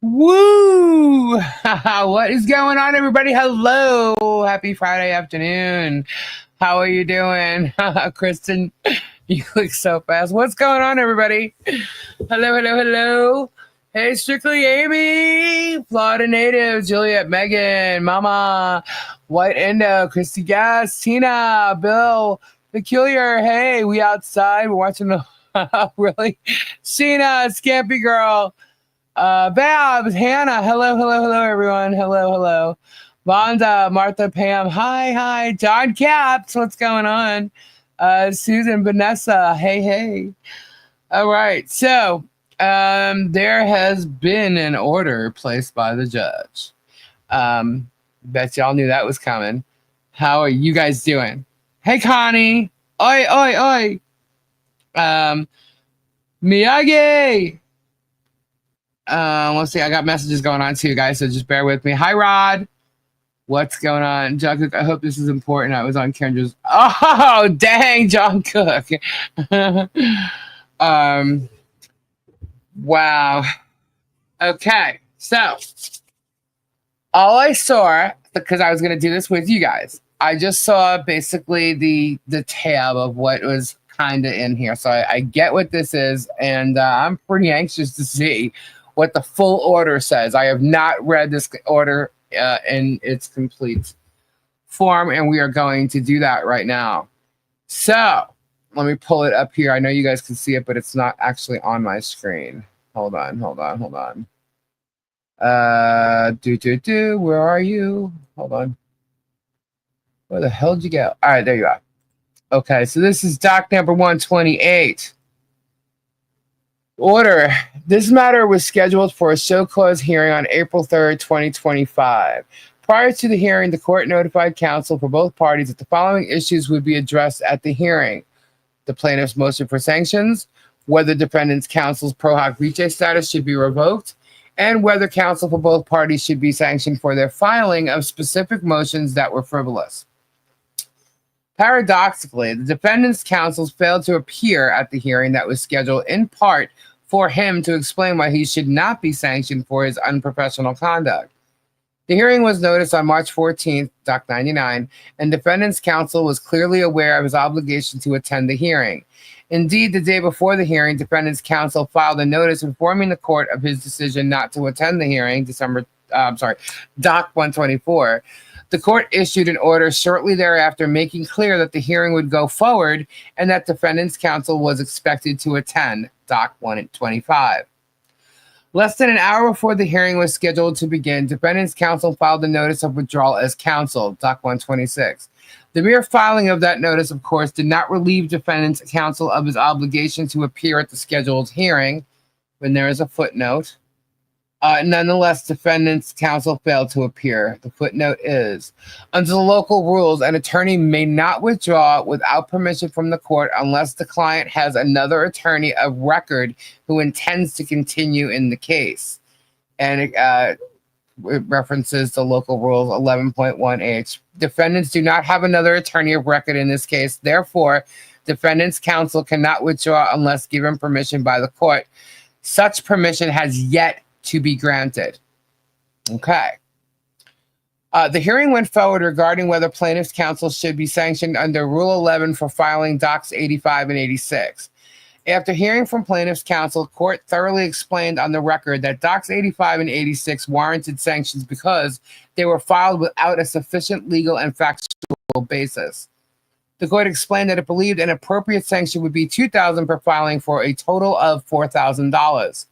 Woo! What is going on, everybody? Hello. Happy Friday afternoon. How are you doing? Kristen, you look so fast. What's going on, everybody? Hello, hello, hello. Hey, Strictly Amy, Florida native, Juliet, Megan, Mama, White Indo, Christy Gas, Tina, Bill, Peculiar. Hey, we outside. We're watching the really? Sheena, Scampy Girl. Babs, Hannah, hello, hello, hello, everyone. Hello, hello. Vonda, Martha, Pam, hi. John Caps, what's going on? Susan, Vanessa, hey. All right, so there has been an order placed by the judge. Bet y'all knew that was coming. How are you guys doing? Hey, Connie. Oi. Miyagi. Let's see. I got messages going on too, guys. So just bear with me. Hi, Rod. What's going on, John Cook? I hope this is important. I was on Kendra's. Oh, dang, John Cook. Wow. Okay, so all I saw, because I was going to do this with you guys, I just saw basically the tab of what was kind of in here. So I get what this is, and I'm pretty anxious to see what the full order says. I have not read this order in its complete form, and we are going to do that right now. So let me pull it up here. I know you guys can see it, but it's not actually on my screen. Hold on. Where are you? Hold on. Where the hell did you go? All right, there you are. Okay, so this is doc number 128. Order. This matter was scheduled for a show cause hearing on April 3rd, 2025. Prior to the hearing, the court notified counsel for both parties that the following issues would be addressed at the hearing: the plaintiff's motion for sanctions, whether defendant's counsel's pro hoc vice status should be revoked, and whether counsel for both parties should be sanctioned for their filing of specific motions that were frivolous. Paradoxically, the defendant's counsel failed to appear at the hearing that was scheduled in part for him to explain why he should not be sanctioned for his unprofessional conduct. The hearing was noticed on March 14th, Doc 99, and defendant's counsel was clearly aware of his obligation to attend the hearing. Indeed, the day before the hearing, defendant's counsel filed a notice informing the court of his decision not to attend the hearing, Doc 124. The court issued an order shortly thereafter making clear that the hearing would go forward and that defendant's counsel was expected to attend, Doc 125. Less than an hour before the hearing was scheduled to begin, defendant's counsel filed a notice of withdrawal as counsel, Doc 126. The mere filing of that notice, of course, did not relieve defendant's counsel of his obligation to appear at the scheduled hearing, when there is a footnote. Nonetheless, defendant's counsel failed to appear. The footnote is, under the local rules, an attorney may not withdraw without permission from the court unless the client has another attorney of record who intends to continue in the case. And it references the local rules 11.1H. Defendants do not have another attorney of record in this case. Therefore, defendant's counsel cannot withdraw unless given permission by the court. Such permission has yet to be granted. Okay. The hearing went forward regarding whether plaintiff's counsel should be sanctioned under Rule 11 for filing Docs 85 and 86. After hearing from plaintiff's counsel, court thoroughly explained on the record that Docs 85 and 86 warranted sanctions because they were filed without a sufficient legal and factual basis. The court explained that it believed an appropriate sanction would be $2,000 per filing for a total of $4,000.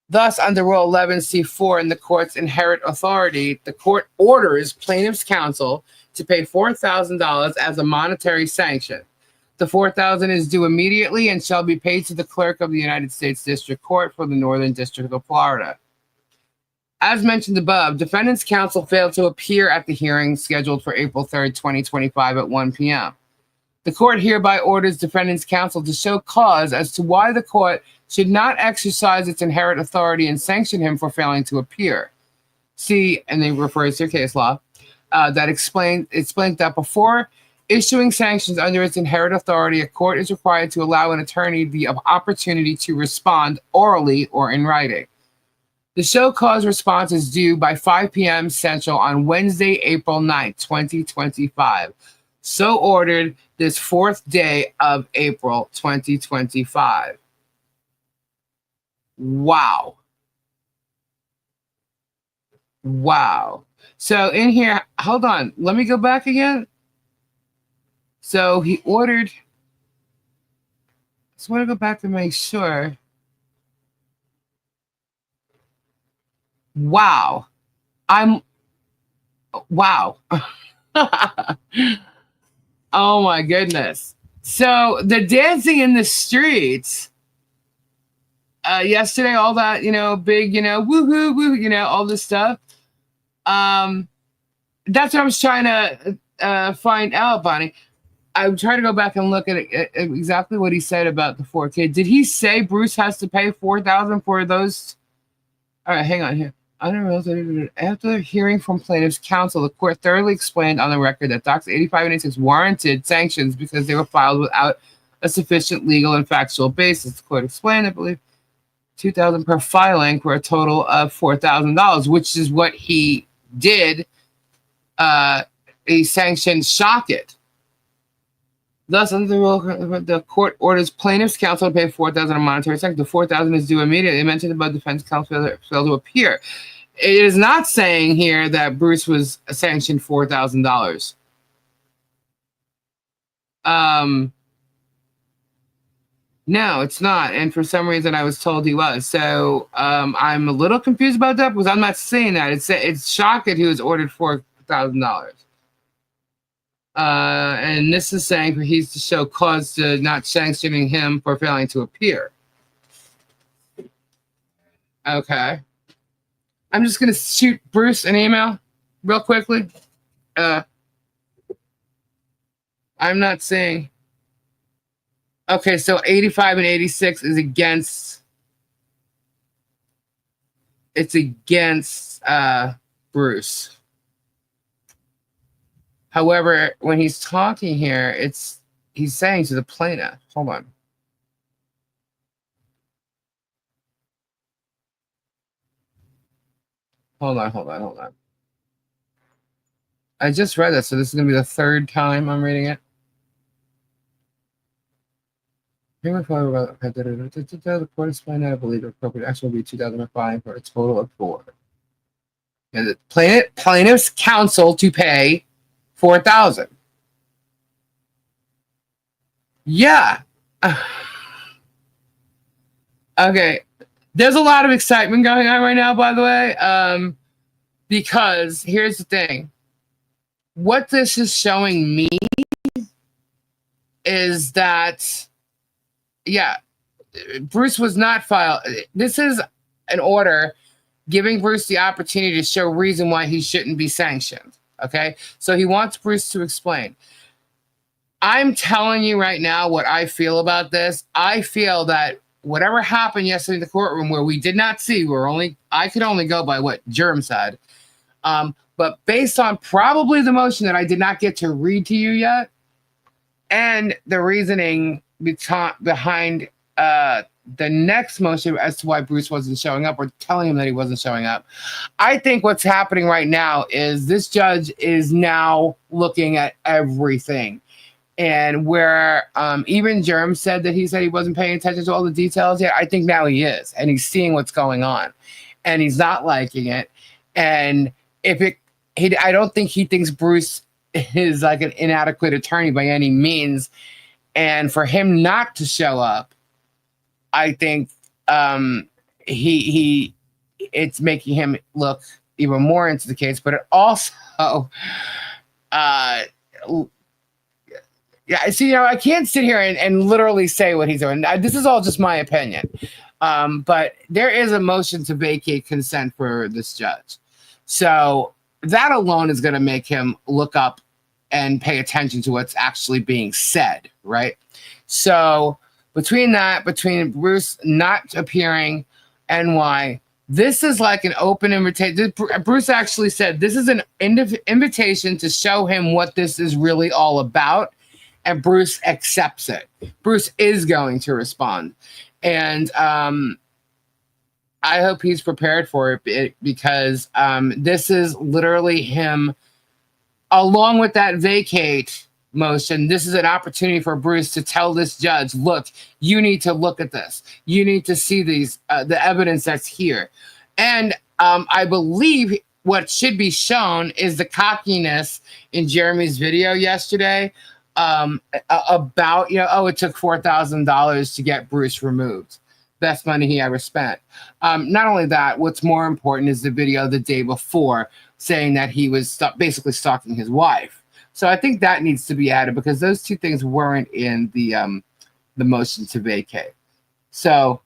Thus, under Rule 11C4 in the court's inherent authority, the court orders plaintiff's counsel to pay $4,000 as a monetary sanction. The $4,000 is due immediately and shall be paid to the clerk of the United States District Court for the Northern District of Florida. As mentioned above, defendant's counsel failed to appear at the hearing scheduled for April 3rd, 2025 at 1 p.m. The court hereby orders defendant's counsel to show cause as to why the court should not exercise its inherent authority and sanction him for failing to appear. See, and they refers to case law, that explains that before issuing sanctions under its inherent authority, a court is required to allow an attorney the opportunity to respond orally or in writing. The show cause response is due by 5 p.m. Central on Wednesday, April 9th, 2025. So ordered this 4th day of April 2025. Wow. Wow. So in here, hold on. Let me go back again. So he ordered. Just want to go back to make sure. Wow. Wow. Oh my goodness. So the dancing in the streets yesterday, all that, big, woohoo, woo, all this stuff. That's what I was trying to find out, Bonnie. I'm trying to go back and look at exactly what he said about the 4 kids. Did he say Bruce has to pay $4,000 for those? All right, hang on here. I don't know. After hearing from plaintiff's counsel, the court thoroughly explained on the record that Docs 85 and 86 warranted sanctions because they were filed without a sufficient legal and factual basis. The court explained, I believe, $2,000 per filing for a total of $4,000, which is what he did. He sanctioned Shockett. Thus, under the rule, the court orders plaintiff's counsel to pay $4,000 in monetary sanction. The $4,000 is due immediately. Mentioned about defense counsel failed to appear. It is not saying here that Bruce was sanctioned $4,000. No, it's not. And for some reason, I was told he was. So I'm a little confused about that because I'm not saying that. It's Shockett who was ordered $4,000. And this is saying for he's to show cause to not sanctioning him for failing to appear. Okay. I'm just going to shoot Bruce an email real quickly. I'm not saying. Okay, so 85 and 86 is against. It's against Bruce. However, when he's talking here, he's saying to the plaintiff, hold on. Hold on. I just read this, so this is going to be the 3rd time I'm reading it. The court explained that I believe the appropriate action will be $2,005 for a total of $4,000. And the plaintiff's counsel to pay $4,000. Yeah. Okay. There's a lot of excitement going on right now, by the way, because here's the thing. What this is showing me is that, yeah, Bruce was not filed. This is an order giving Bruce the opportunity to show reason why he shouldn't be sanctioned. Okay, so he wants Bruce to explain. I'm telling you right now what I feel about this. I feel that whatever happened yesterday in the courtroom where we did not see, I could only go by what Jerm said. But based on probably the motion that I did not get to read to you yet, and the reasoning behind the next motion as to why Bruce wasn't showing up or telling him that he wasn't showing up. I think what's happening right now is this judge is now looking at everything. And where even Jerm said that he said he wasn't paying attention to all the details yet, I think now he is. And he's seeing what's going on. And he's not liking it. And I don't think he thinks Bruce is like an inadequate attorney by any means. And for him not to show up, I think it's making him look even more into the case, but it also, see, I can't sit here and literally say what he's doing. This is all just my opinion. But there is a motion to vacate consent for this judge. So that alone is going to make him look up and pay attention to what's actually being said, right? So between Bruce not appearing and why, This is like an open invitation. Bruce actually said this is an invitation to show him what this is really all about, and Bruce accepts it. Bruce is going to respond, and I hope he's prepared for it, because this is literally him, along with that vacate motion. This is an opportunity for Bruce to tell this judge, look, you need to look at this. You need to see these, the evidence that's here. And I believe what should be shown is the cockiness in Jeremy's video yesterday, about, oh, it took $4,000 to get Bruce removed. Best money he ever spent. Not only that, what's more important is the video the day before saying that he was basically stalking his wife. So I think that needs to be added, because those two things weren't in the motion to vacate. So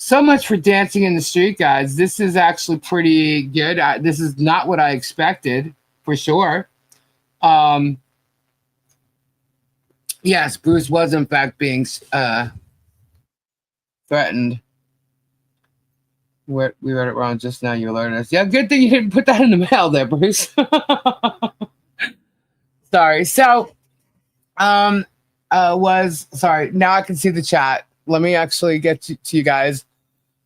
much for dancing in the street, guys. This is actually pretty good. This is not what I expected, for sure. Yes, Bruce was in fact being threatened. We read it wrong just now. You alerted us. Yeah, good thing you didn't put that in the mail there, Bruce. Sorry. So, sorry. Now I can see the chat. Let me actually get to you guys.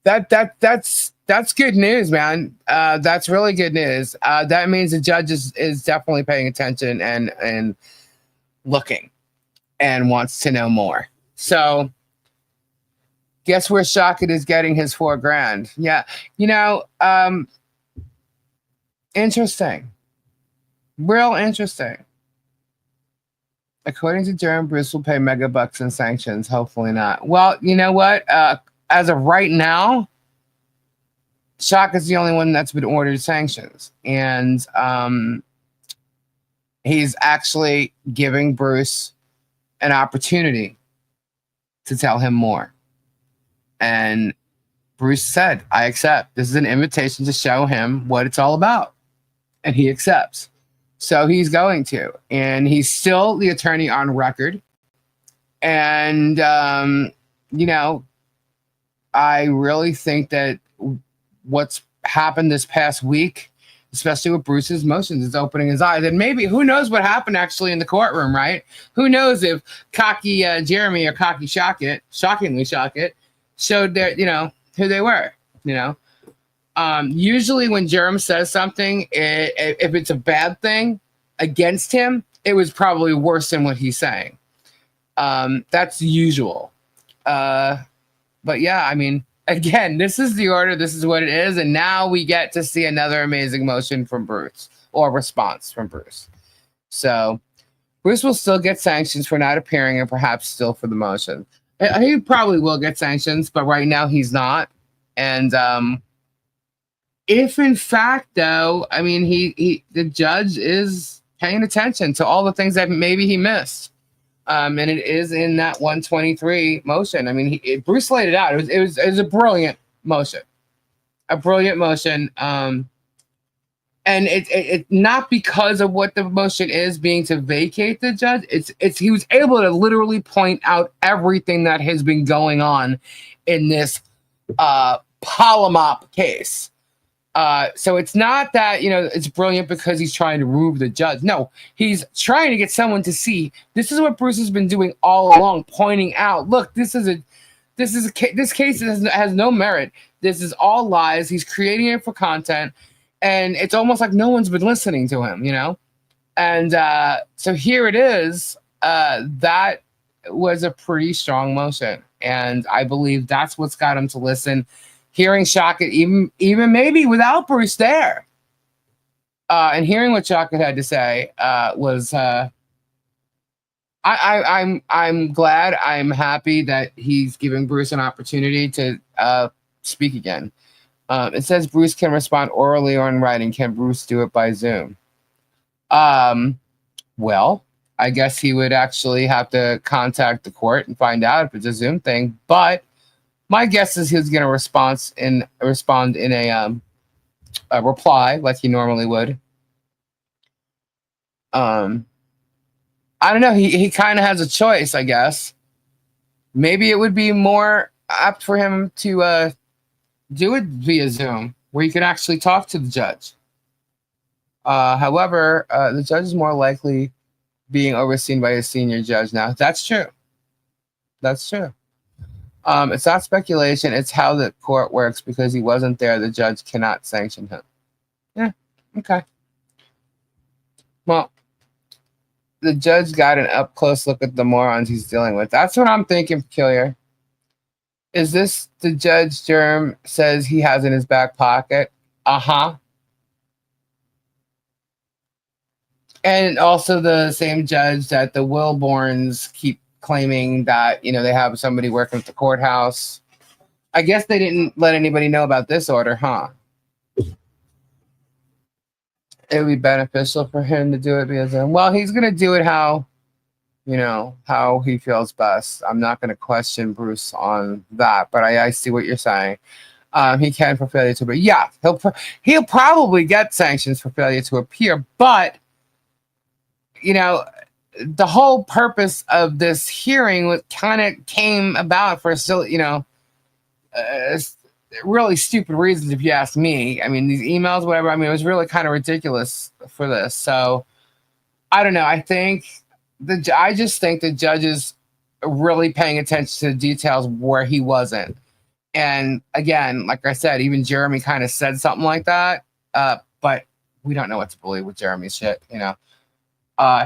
That's good news, man. That's really good news. That means the judge is definitely paying attention and looking and wants to know more. So, guess where Shockett is getting his $4,000? Yeah, interesting, real interesting. According to Jeremy, Bruce will pay mega bucks in sanctions. Hopefully not. Well, you know what? As of right now, Shockett's the only one that's been ordered sanctions, and he's actually giving Bruce an opportunity to tell him more. And Bruce said, I accept. This is an invitation to show him what it's all about. And he accepts. So he's going to. And he's still the attorney on record. And, I really think that what's happened this past week, especially with Bruce's motions, is opening his eyes. And maybe, who knows what happened actually in the courtroom, right? Who knows if cocky Jeremy or cocky Shockett, shockingly Shockett, showed their, who they were, Usually when Jerem says something, if it's a bad thing against him, it was probably worse than what he's saying. That's usual. But yeah, I mean, again, this is the order. This is what it is. And now we get to see another amazing motion from Bruce, or response from Bruce. So Bruce will still get sanctions for not appearing, and perhaps still for the motion. He probably will get sanctions, but right now he's not. And if in fact, though, I mean, the judge is paying attention to all the things that maybe he missed. And it is in that 123 motion. I mean, Bruce laid it out. It was a brilliant motion. A brilliant motion. And it not because of what the motion is being to vacate the judge. It's he was able to literally point out everything that has been going on in this Palomop case. So it's not that, it's brilliant because he's trying to remove the judge. No, he's trying to get someone to see this is what Bruce has been doing all along, pointing out, look, this case has no merit. This is all lies. He's creating it for content. And it's almost like no one's been listening to him, And so here it is. That was a pretty strong motion. And I believe that's what's got him to listen. Hearing Shockett, even maybe without Bruce there. And hearing what Shockett had to say was... I'm glad. I'm happy that he's giving Bruce an opportunity to speak again. It says Bruce can respond orally or in writing. Can Bruce do it by Zoom? Well, I guess he would actually have to contact the court and find out if it's a Zoom thing. But my guess is he's going to respond in a reply like he normally would. I don't know. He kind of has a choice, I guess. Maybe it would be more apt for him to do it via Zoom. where you can actually talk to the judge. However, the judge is more likely being overseen by a senior judge now. That's true. That's true. It's not speculation. It's how the court works. Because he wasn't there, the judge cannot sanction him. Yeah. Okay. Well, the judge got an up close look at the morons he's dealing with. That's what I'm thinking, Peculiar. Is this the judge Germ says he has in his back pocket? Uh-huh. And also the same judge that the Wilborns keep claiming that, they have somebody working at the courthouse. I guess they didn't let anybody know about this order, huh? It would be beneficial for him to do it because, he's going to do it how he feels best. I'm not going to question Bruce on that, but I see what you're saying. He can for failure to appear. Yeah, he'll probably get sanctions for failure to appear, but the whole purpose of this hearing was kind of came about for still, really stupid reasons, if you ask me. I mean, these emails, whatever. I mean, it was really kind of ridiculous for this. So I don't know. I just think the judge is really paying attention to the details where he wasn't. And again, like I said, even Jeremy kind of said something like that. But we don't know what to believe with Jeremy's shit,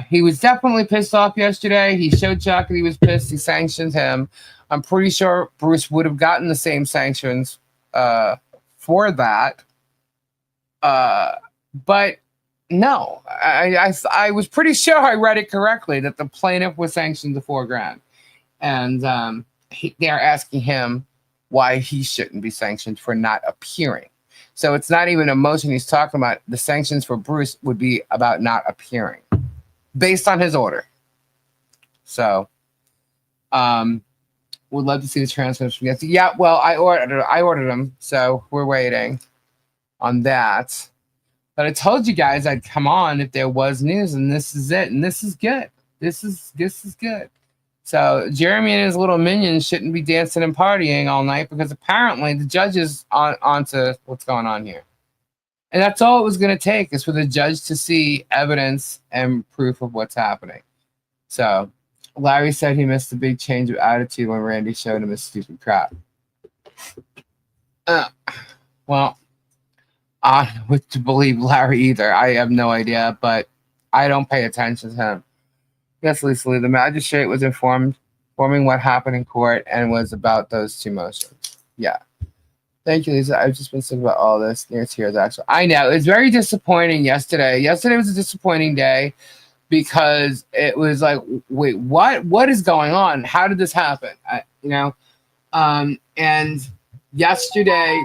He was definitely pissed off yesterday. He showed Chuck that he was pissed. He sanctioned him. I'm pretty sure Bruce would have gotten the same sanctions for that. But no, I was pretty sure I read it correctly that the plaintiff was sanctioned to $4,000. And they're asking him why he shouldn't be sanctioned for not appearing. So it's not even a motion he's talking about. The sanctions for Bruce would be about not appearing based on his order. So, would love to see the transcripts from yesterday. Yeah, well, I ordered them, so we're waiting on that. But I told you guys I'd come on if there was news, and this is it, and this is good. This is good. So Jeremy and his little minions shouldn't be dancing and partying all night because apparently the judge is onto what's going on here. And that's all it was going to take is for the judge to see evidence and proof of what's happening. So Larry said he missed a big change of attitude when Randy showed him his stupid crap. Well, I don't know what to believe Larry either. I have no idea, but I don't pay attention to him. Yes, Lisa Lee, the magistrate was informing what happened in court and was about those two motions. Yeah. Thank you, Lisa. I've just been thinking about all this near tears, actually. I know. It's very disappointing yesterday. Yesterday was a disappointing day because it was like, wait, what? What is going on? How did this happen? And yesterday,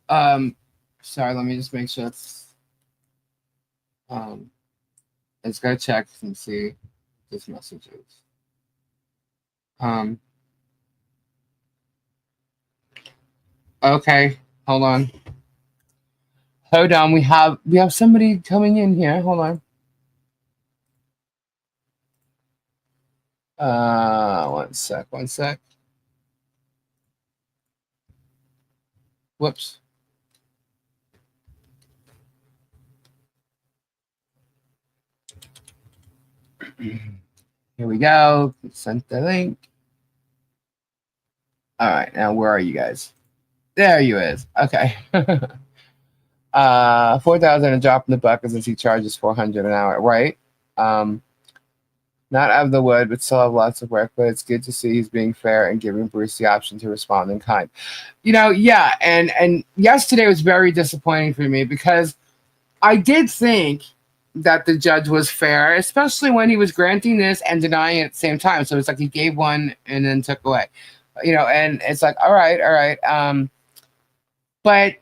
sorry, let me just make sure it's, let's go check and see this message is. Okay, hold on. We have somebody coming in here. Hold on. One sec. Whoops. Here we go. Sent the link. All right, now where are you guys? There you is. Okay. 4,000 a drop in the bucket since he charges 400 an hour, right? Not out of the wood, but still have lots of work. But it's good to see he's being fair and giving Bruce the option to respond in kind. Yeah. And yesterday was very disappointing for me because I did think that the judge was fair, especially when he was granting this and denying it at the same time. So it's like he gave one and then took away, and it's like, all right. But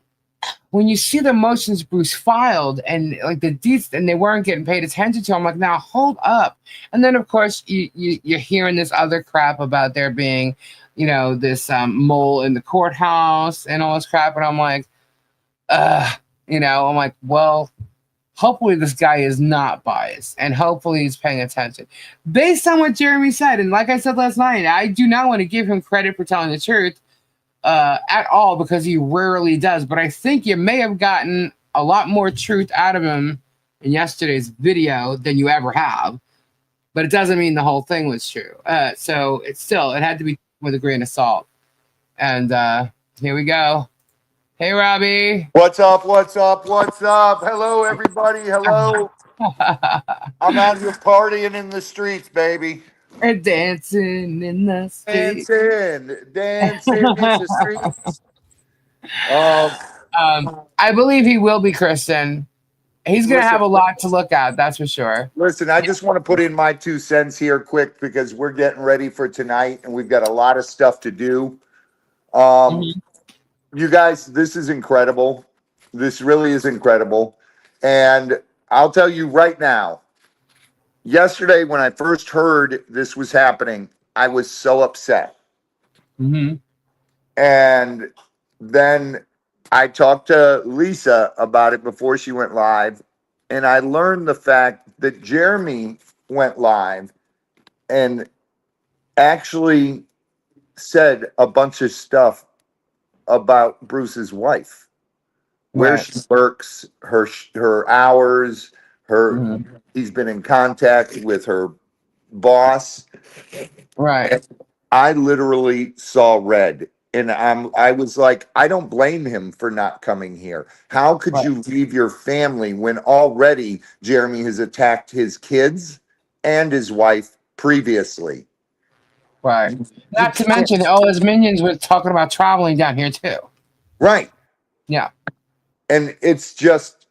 when you see the motions Bruce filed and like the deeds and they weren't getting paid attention to, I'm like, now hold up. And then of course you're hearing this other crap about there being, this mole in the courthouse and all this crap. And I'm like, well, hopefully this guy is not biased and hopefully he's paying attention. Based on what Jeremy said, and like I said last night, I do not want to give him credit for telling the truth. at all because he rarely does. But I think you may have gotten a lot more truth out of him in yesterday's video than you ever have. But it doesn't mean the whole thing was true. So it had to be with a grain of salt. And here we go. Hey, Robbie. What's up? What's up? What's up? Hello, everybody. Hello. I'm out here partying in the streets, baby. We're dancing in the streets. Dancing in the streets. I believe he will be Christian. He's going to have a lot to look at, that's for sure. Listen, I just want to put in my 2 cents here quick because we're getting ready for tonight and we've got a lot of stuff to do. You guys, this is incredible. This really is incredible. And I'll tell you right now, yesterday when I first heard this was happening, I was so upset. Mm-hmm. And then I talked to Lisa about it before she went live, and I learned the fact that Jeremy went live and actually said a bunch of stuff about Bruce's wife, where she works, her hours, he's been in contact with her boss. Right. And I literally saw red. And I was like, I don't blame him for not coming here. How could you leave your family when already Jeremy has attacked his kids and his wife previously? Right. Not to mention all his minions were talking about traveling down here too. Right. Yeah. And it's just,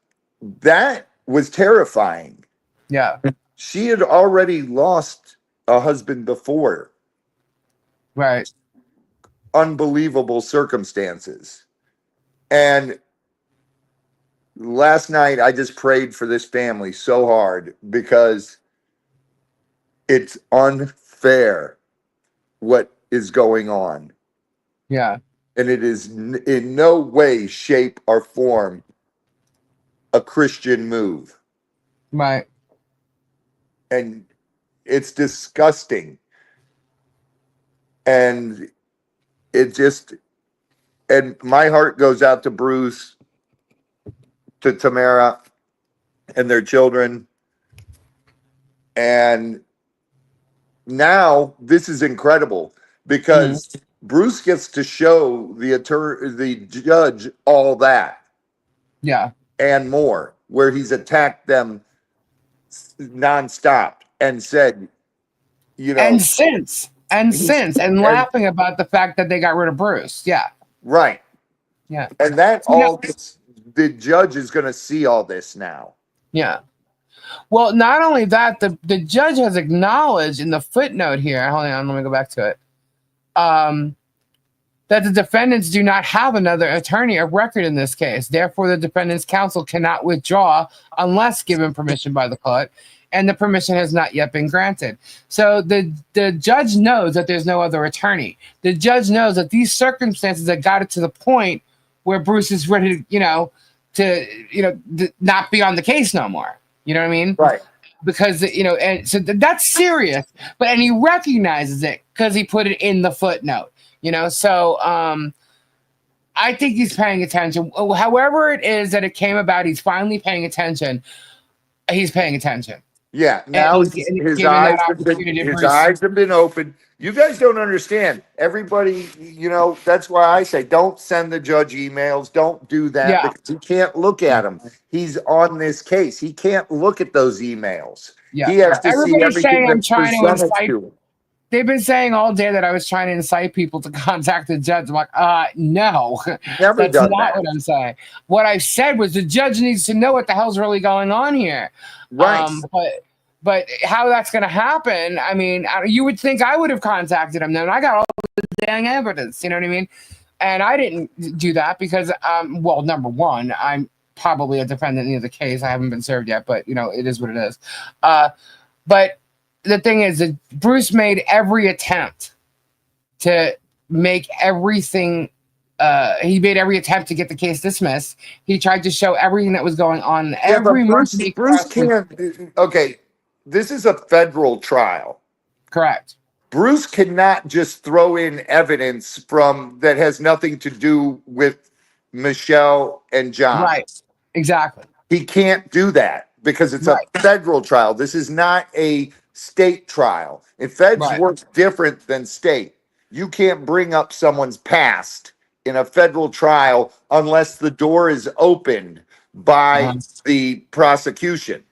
that was terrifying. Yeah. She had already lost a husband before. Right. Unbelievable circumstances. And last night I just prayed for this family so hard because it's unfair what is going on. Yeah. And it is in no way, shape, or form a Christian move. Right. And it's disgusting. And it just, and my heart goes out to Bruce, to Tamara, and their children. And now this is incredible because Bruce gets to show the judge all that. Yeah. And more, where he's attacked them nonstop and said, you know. And laughing about the fact that they got rid of Bruce. Yeah. Right. Yeah. And that the judge is going to see all this now. Yeah. Well, not only that, the judge has acknowledged in the footnote here, hold on, let me go back to it, that the defendants do not have another attorney of record in this case. Therefore, the defendant's counsel cannot withdraw unless given permission by the court, and the permission has not yet been granted. So the judge knows that there's no other attorney. The judge knows that these circumstances that got it to the point where Bruce is ready to not be on the case no more. You know what I mean? Right. Because, and so that's serious, and he recognizes it because he put it in the footnote, so I think he's paying attention. However it is that it came about, he's finally paying attention. He's paying attention. Yeah, now his eyes have been opened. You guys don't understand. Everybody, that's why I say don't send the judge emails. Don't do that because he can't look at them. He's on this case. He can't look at those emails. Yeah. He has to see everything that's presented to him. They've been saying all day that I was trying to incite people to contact the judge. I'm like, no, that's not what I'm saying. What I said was the judge needs to know what the hell's really going on here. Right. But how that's going to happen, I mean, you would think I would have contacted him. Then I got all the dang evidence, you know what I mean? And I didn't do that because, number one, I'm probably a defendant in the case. I haven't been served yet, but, it is what it is. But the thing is that Bruce made every attempt to make everything. He made every attempt to get the case dismissed. He tried to show everything that was going on. Bruce can't. Okay, this is a federal trial. Correct. Bruce cannot just throw in evidence from that has nothing to do with Michelle and John. Right. Exactly. He can't do that because it's Right. a federal trial. This is not a state trial. And feds Right. work different than state. You can't bring up someone's past in a federal trial unless the door is opened by the prosecution,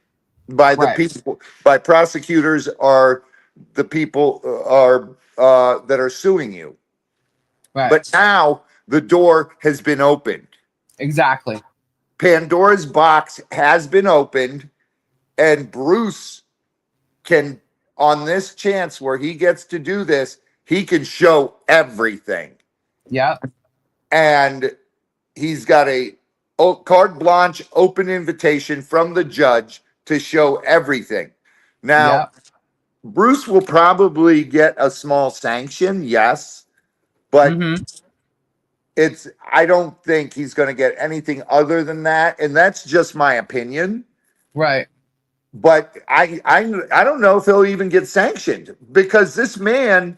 by the Right. people, by prosecutors or the people are that are suing you. Right. But now the door has been opened. Exactly. Pandora's box has been opened, and Bruce can, on this chance where he gets to do this, he can show everything. Yeah. And he's got a carte blanche open invitation from the judge to show everything. Now, Yeah. Bruce will probably get a small sanction, yes, but I don't think he's going to get anything other than that, and that's just my opinion. Right. But I don't know if he'll even get sanctioned because this man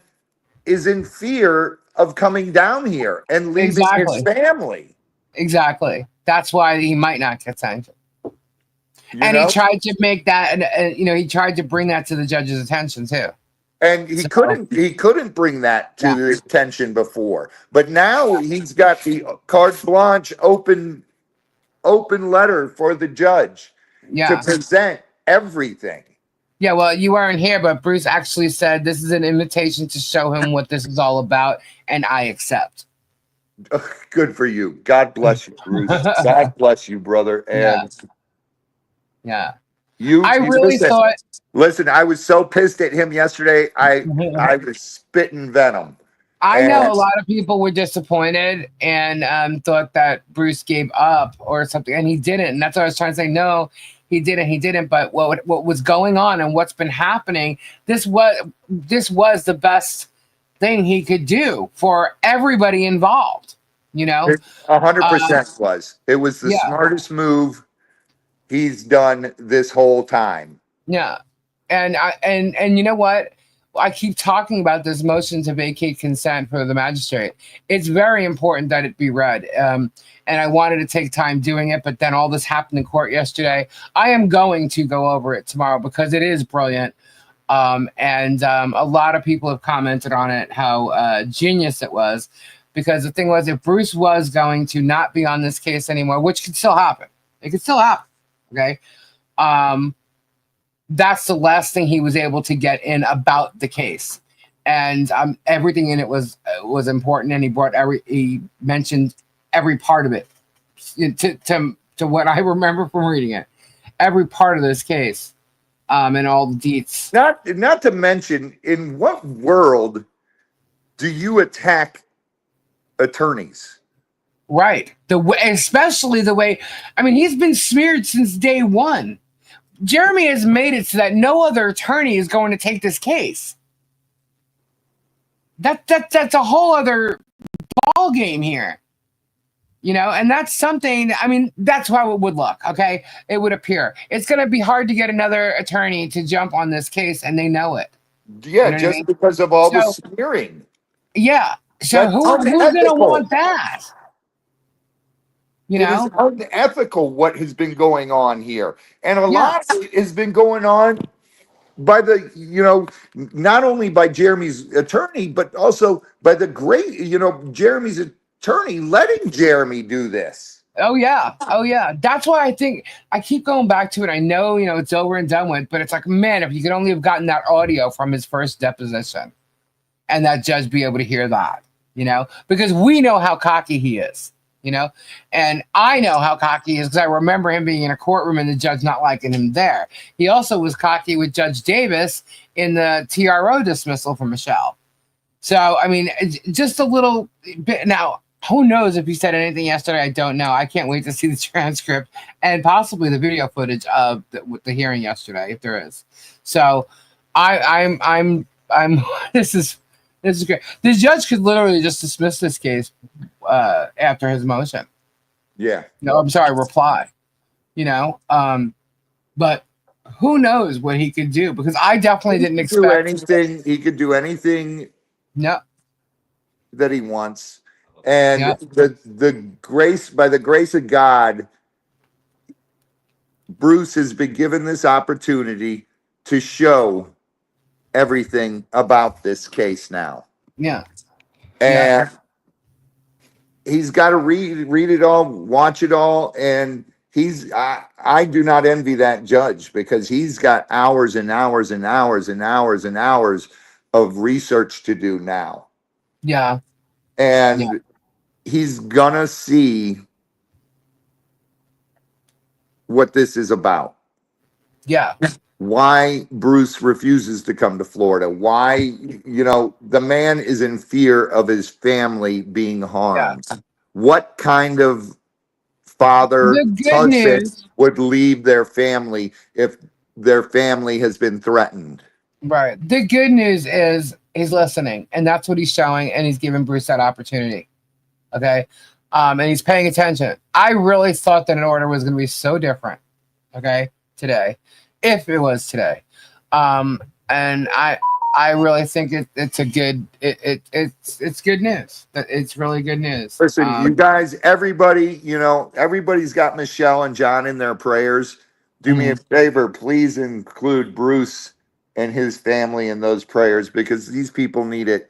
is in fear of coming down here and leaving his family. Exactly. That's why he might not get sanctioned. And know? He tried to make that, and he tried to bring that to the judge's attention too. And he couldn't bring that to the attention before. But now he's got the carte blanche open letter for the judge to present everything. Yeah, well, you weren't here, but Bruce actually said this is an invitation to show him what this is all about, and I accept. Good for you. God bless you, Bruce. God bless you, brother. And yeah. I really thought. Listen, I was so pissed at him yesterday. I was spitting venom. I know a lot of people were disappointed and thought that Bruce gave up or something, and he didn't. And that's what I was trying to say. No, he didn't. He didn't. But what was going on and what's been happening? This was the best thing he could do for everybody involved. 100% was. It was the smartest move he's done this whole time. Yeah. And you know what? I keep talking about this motion to vacate consent for the magistrate. It's very important that it be read. And I wanted to take time doing it, but then all this happened in court yesterday. I am going to go over it tomorrow because it is brilliant. And a lot of people have commented on it, how genius it was. Because the thing was, if Bruce was going to not be on this case anymore, which could still happen. It could still happen. Okay. That's the last thing he was able to get in about the case, and everything in it was important, and he mentioned every part of it to what I remember from reading it, every part of this case, and all the deets. Not to mention, in what world do you attack attorneys? Right. Especially the way, he's been smeared since day one. Jeremy has made it so that no other attorney is going to take this case. That's a whole other ball game here. And that's something, that's how it would look, okay? It would appear. It's going to be hard to get another attorney to jump on this case, and they know it. Yeah, just because of all the smearing. Yeah. So who's going to want that? It is unethical what has been going on here. And a lot of it has been going on by not only by Jeremy's attorney, but also by the great, Jeremy's attorney letting Jeremy do this. Oh, yeah. That's why I think I keep going back to it. I know, it's over and done with, but it's like, man, if you could only have gotten that audio from his first deposition and that judge be able to hear that, because we know how cocky he is. And I know how cocky he is because I remember him being in a courtroom and the judge not liking him there. He also was cocky with Judge Davis in the TRO dismissal for Michelle. So, just a little bit. Now, who knows if he said anything yesterday? I don't know. I can't wait to see the transcript and possibly the video footage of the hearing yesterday, if there is. So, I'm this is great. The judge could literally just dismiss this case after his motion. Yeah. No, I'm sorry, reply. But who knows what he could do? Because I definitely didn't Do expect. anything. He could do anything No, that he wants. And yeah, the grace, by the grace of God, Bruce has been given this opportunity to show everything about this case now. yeah, yeah, And he's got to read it all, watch it all, and I do not envy that judge because he's got hours and hours and hours and hours and hours of research to do now. yeah, yeah, And he's gonna see what this is about. yeah, Why Bruce refuses to come to Florida. Why, the man is in fear of his family being yeah. harmed. What kind of father, The good husband news, would leave their family if their family has been threatened? right? The good news is he's listening, and that's what he's showing, and he's giving Bruce that opportunity. Okay, and he's paying attention. I really thought that an order was going to be so different. Okay, today, if it was today, and I really think it's a good it's good news. It's really good news. Listen, you guys, everybody, everybody's got Michelle and John in their prayers. Do me a Mhm. favor, please include Bruce and his family in those prayers because these people need it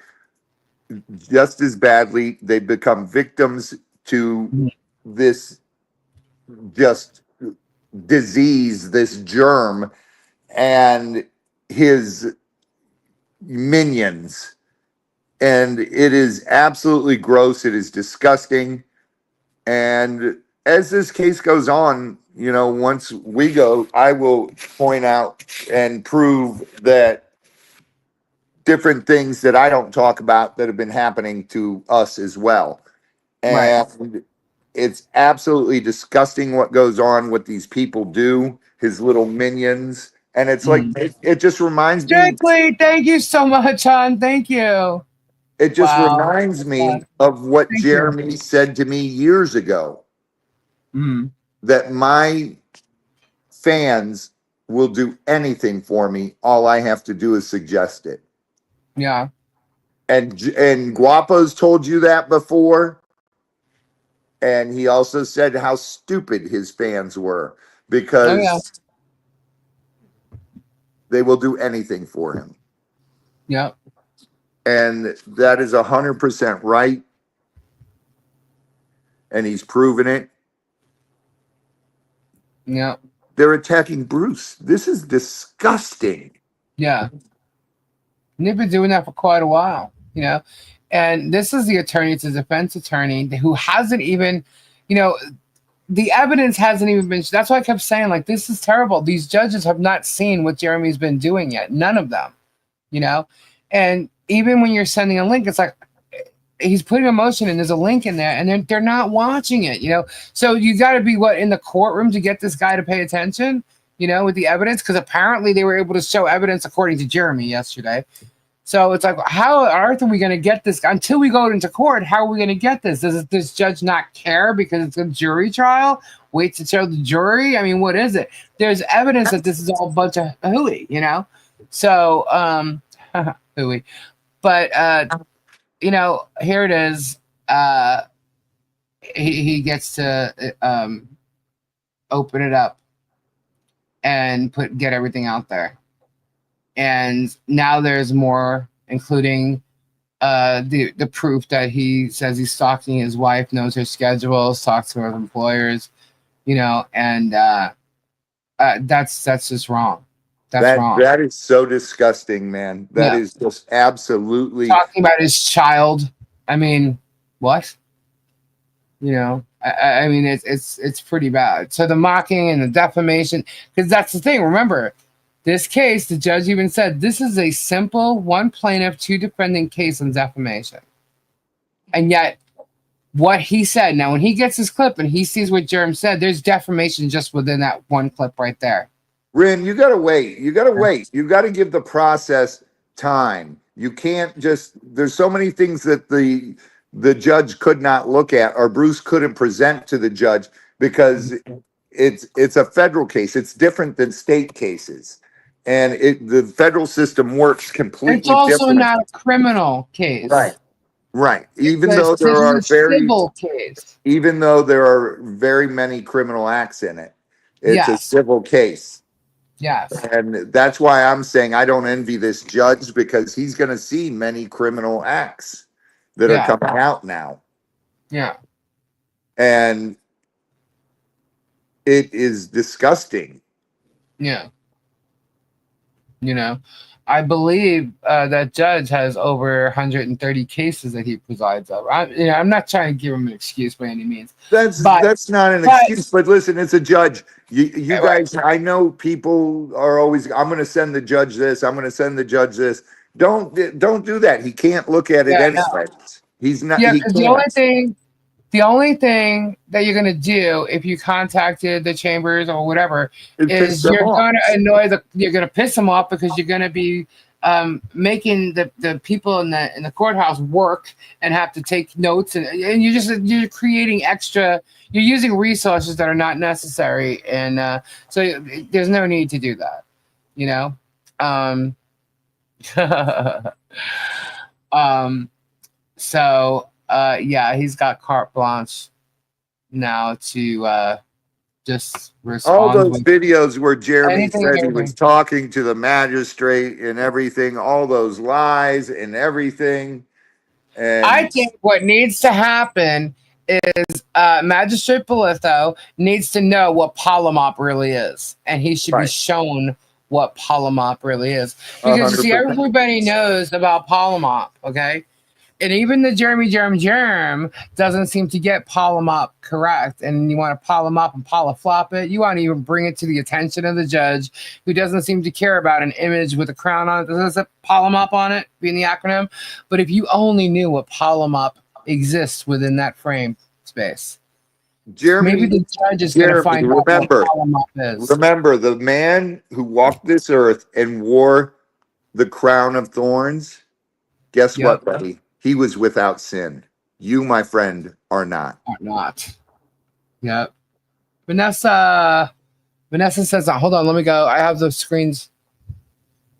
just as badly. They've become victims to Mhm. this just disease, this germ, and his minions. And it is absolutely gross. It is disgusting. And as this case goes on, once we go, I will point out and prove that different things that I don't talk about that have been happening to us as well. Right. And it's absolutely disgusting what goes on, what these people do, his little minions. And it's like, Mhm. it just reminds me, Strictly, thank you so much, hon. Thank you. it just Wow. reminds Yeah, me of what thank you. Jeremy said to me years ago, Mhm. that my fans will do anything for me. All I have to do is suggest it. Yeah. And Guapo's told you that before. And he also said how stupid his fans were Oh yeah. because they will do anything for him. Yeah. And that is 100% right. And he's proven it. Yeah. They're attacking Bruce. This is disgusting. Yeah. And they've been doing that for quite a while, you know. And this is the attorney, it's a defense attorney who hasn't even, you know, the evidence hasn't even been. That's why I kept saying, like, this is terrible. These judges have not seen what Jeremy's been doing yet. None of them, you know. And even when you're sending a link, it's like he's putting a motion and there's a link in there, and they're not watching it, you know. So you got to be in the courtroom to get this guy to pay attention, you know, with the evidence, because apparently they were able to show evidence according to Jeremy yesterday. So it's like, how on earth are we going to get this until we go into court? How are we going to get this? Does this judge not care because it's a jury trial? Wait to show the jury? I mean, what is it? There's evidence that this is all a bunch of hooey, you know? So, hooey. But, you know, here it is. He gets to open it up and get everything out there. And now there's more, including the proof that he says he's stalking his wife, knows her schedules, talks to her employers, you know, and that's just wrong. That's That wrong. that is so disgusting, man. That Yeah, is just absolutely. talking about his child. I mean, what? You know, I mean, it's pretty bad. So the mocking and the defamation, because that's the thing. Remember, this case, the judge even said this is a simple one plaintiff, two defendant case on defamation, and yet what he said. Now, when he gets his clip and he sees what Jerem said, there's defamation just within that one clip right there. Rin, you gotta wait. You gotta wait. You gotta give the process time. You can't just. There's so many things that the judge could not look at, or Bruce couldn't present to the judge because it's a federal case. It's different than state cases, and the federal system works It's completely also different. not a criminal case. Right. Right. This is a civil case. Even though there are very many criminal acts in it, it's a Yes. civil case. Yes. And that's why I'm saying I don't envy this judge, because he's going to see many criminal acts that are coming out now. Yeah. And it is disgusting. Yeah. You know, I believe that judge has over 130 cases that he presides over. I'm not trying to give him an excuse by any means. That's not an excuse. But listen, it's a judge. You guys, I know people are always, I'm going to send the judge this. I'm going to send the judge this. Don't do that. He can't look at it anyway. No. He's not. Yeah, because the only thing that you're gonna do if you contacted the chambers or whatever is you're gonna piss them off, because you're gonna be making the people in the courthouse work and have to take notes, and you're creating extra. You're using resources that are not necessary, and so there's no need to do that. You know. So. Yeah, he's got carte blanche now to just respond. All those videos where Jeremy said he was talking to the magistrate and everything, all those lies and everything. And I think what needs to happen is Magistrate Bolitho needs to know what polymop really is, and he should be shown what polymop really is, because you see, everybody knows about polymop, okay? And even the germ doesn't seem to get polymop correct. And you want to polymop and polyflop it. You want to even bring it to the attention of the judge, who doesn't seem to care about an image with a crown on it. There's a polymop on it, being the acronym. But if you only knew what polymop exists within that frame space, maybe the judge is going to find out what polymop is. Remember, the man who walked this earth and wore the crown of thorns, guess what, buddy? He was without sin. You, my friend, are not. Are not. Yep. Vanessa says, hold on, let me go. I have those screens.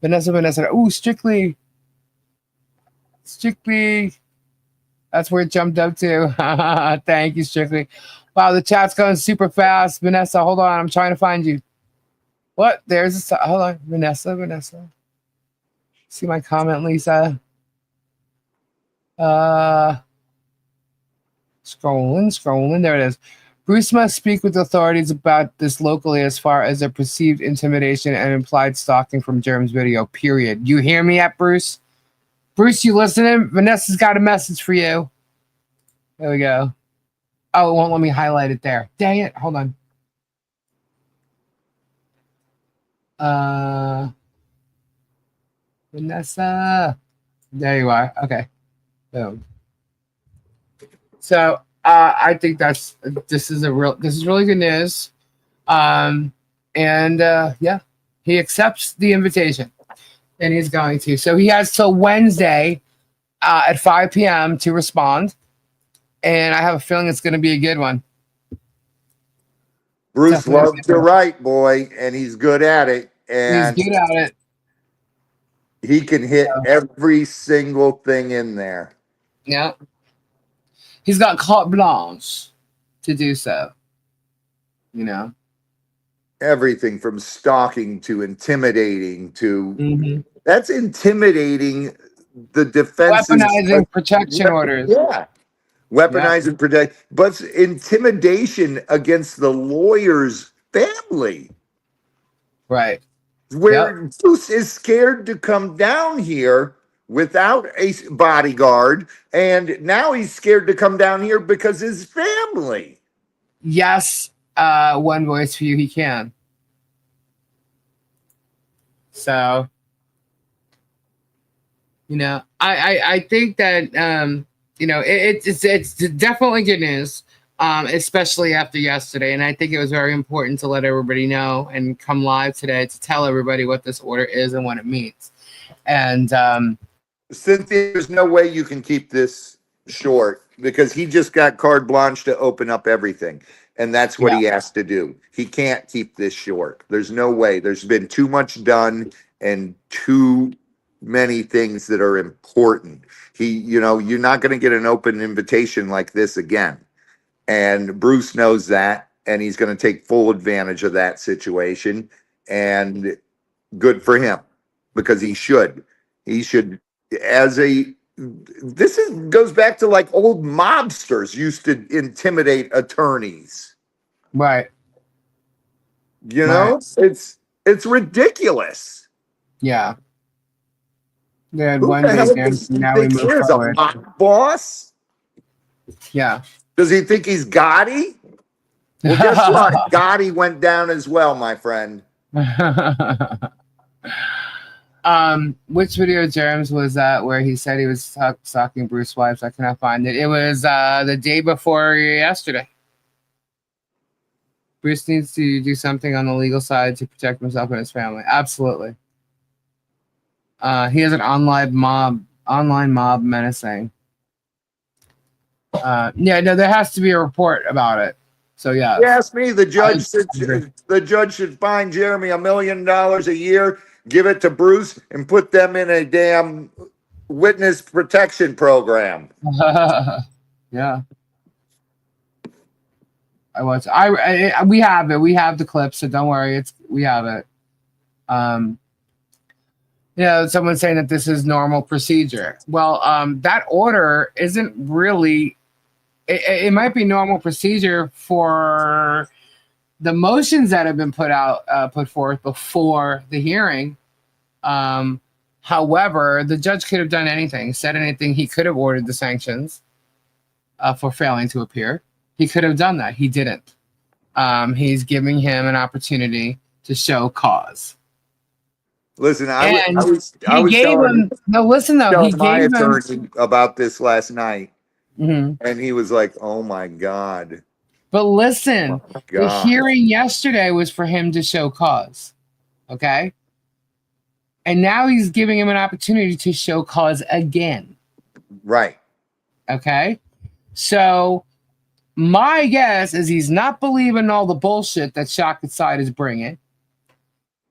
Vanessa. Ooh, Strictly. That's where it jumped up to. Thank you, Strictly. Wow, the chat's going super fast. Vanessa, hold on. I'm trying to find you. What? Hold on. Vanessa. See my comment, Lisa. Scrolling. There it is. Bruce must speak with authorities about this locally as far as a perceived intimidation and implied stalking from Germ's video, period. You hear me at Bruce? Bruce, you listening? Vanessa's got a message for you. There we go. Oh, it won't let me highlight it there. Dang it. Hold on. Vanessa. There you are. Okay. Boom. So I think this is really good news. Yeah, he accepts the invitation, and he's going to. So he has till Wednesday at 5 p.m. to respond, and I have a feeling it's going to be a good one. Bruce loves to write, boy, and he's good at it. And he's good at it. He can hit every single thing in there. Yeah. He's got carte blanche to do so. You know? Everything from stalking to intimidating to... That's intimidating the defense. Weaponizing protection orders. Yeah. Weaponize and protect. But intimidation against the lawyer's family. Right. Where Bruce is scared to come down here without a bodyguard, and now he's scared to come down here because his family. Yes, one voice for you, he can. So, you know, I think that you know, it's definitely good news. Especially after yesterday. And I think it was very important to let everybody know and come live today to tell everybody what this order is and what it means. And Cynthia, there's no way you can keep this short. because he just got carte blanche to open up everything. And that's what he has to do. He can't keep this short. There's no way. There's been too much done and too many things that are important. You're not going to get an open invitation like this again. And Bruce knows that, and he's going to take full advantage of that situation. And good for him, because he should. He should, goes back to like old mobsters used to intimidate attorneys. Right. It's ridiculous. Yeah. Yeah, Who one the hell day, does he now we think he move is, a forward. mob boss? Yeah. Does he think he's Gotti? Well, guess what? Gotti went down as well, my friend. Which video, James, was that where he said he was stalking Bruce's wife? I cannot find it. It was the day before yesterday. Bruce needs to do something on the legal side to protect himself and his family. Absolutely. He has an online mob menacing. There has to be a report about it. So yeah. You ask me, the judge should fine Jeremy $1 million a year, give it to Bruce, and put them in a damn witness protection program. Yeah. We have it. We have the clip, so don't worry. We have it. Someone's saying that this is normal procedure. Well, that order isn't really. It might be normal procedure for the motions that have been put forth before the hearing. However, the judge could have done anything, said anything. He could have ordered the sanctions for failing to appear. He could have done that. He didn't. He's giving him an opportunity to show cause. Listen, I gave him my attorney about this last night, and he was like, "Oh my God!" But listen, the hearing yesterday was for him to show cause, okay? And now he's giving him an opportunity to show cause again, right? Okay, so my guess is he's not believing all the bullshit that Shaka's side is bringing.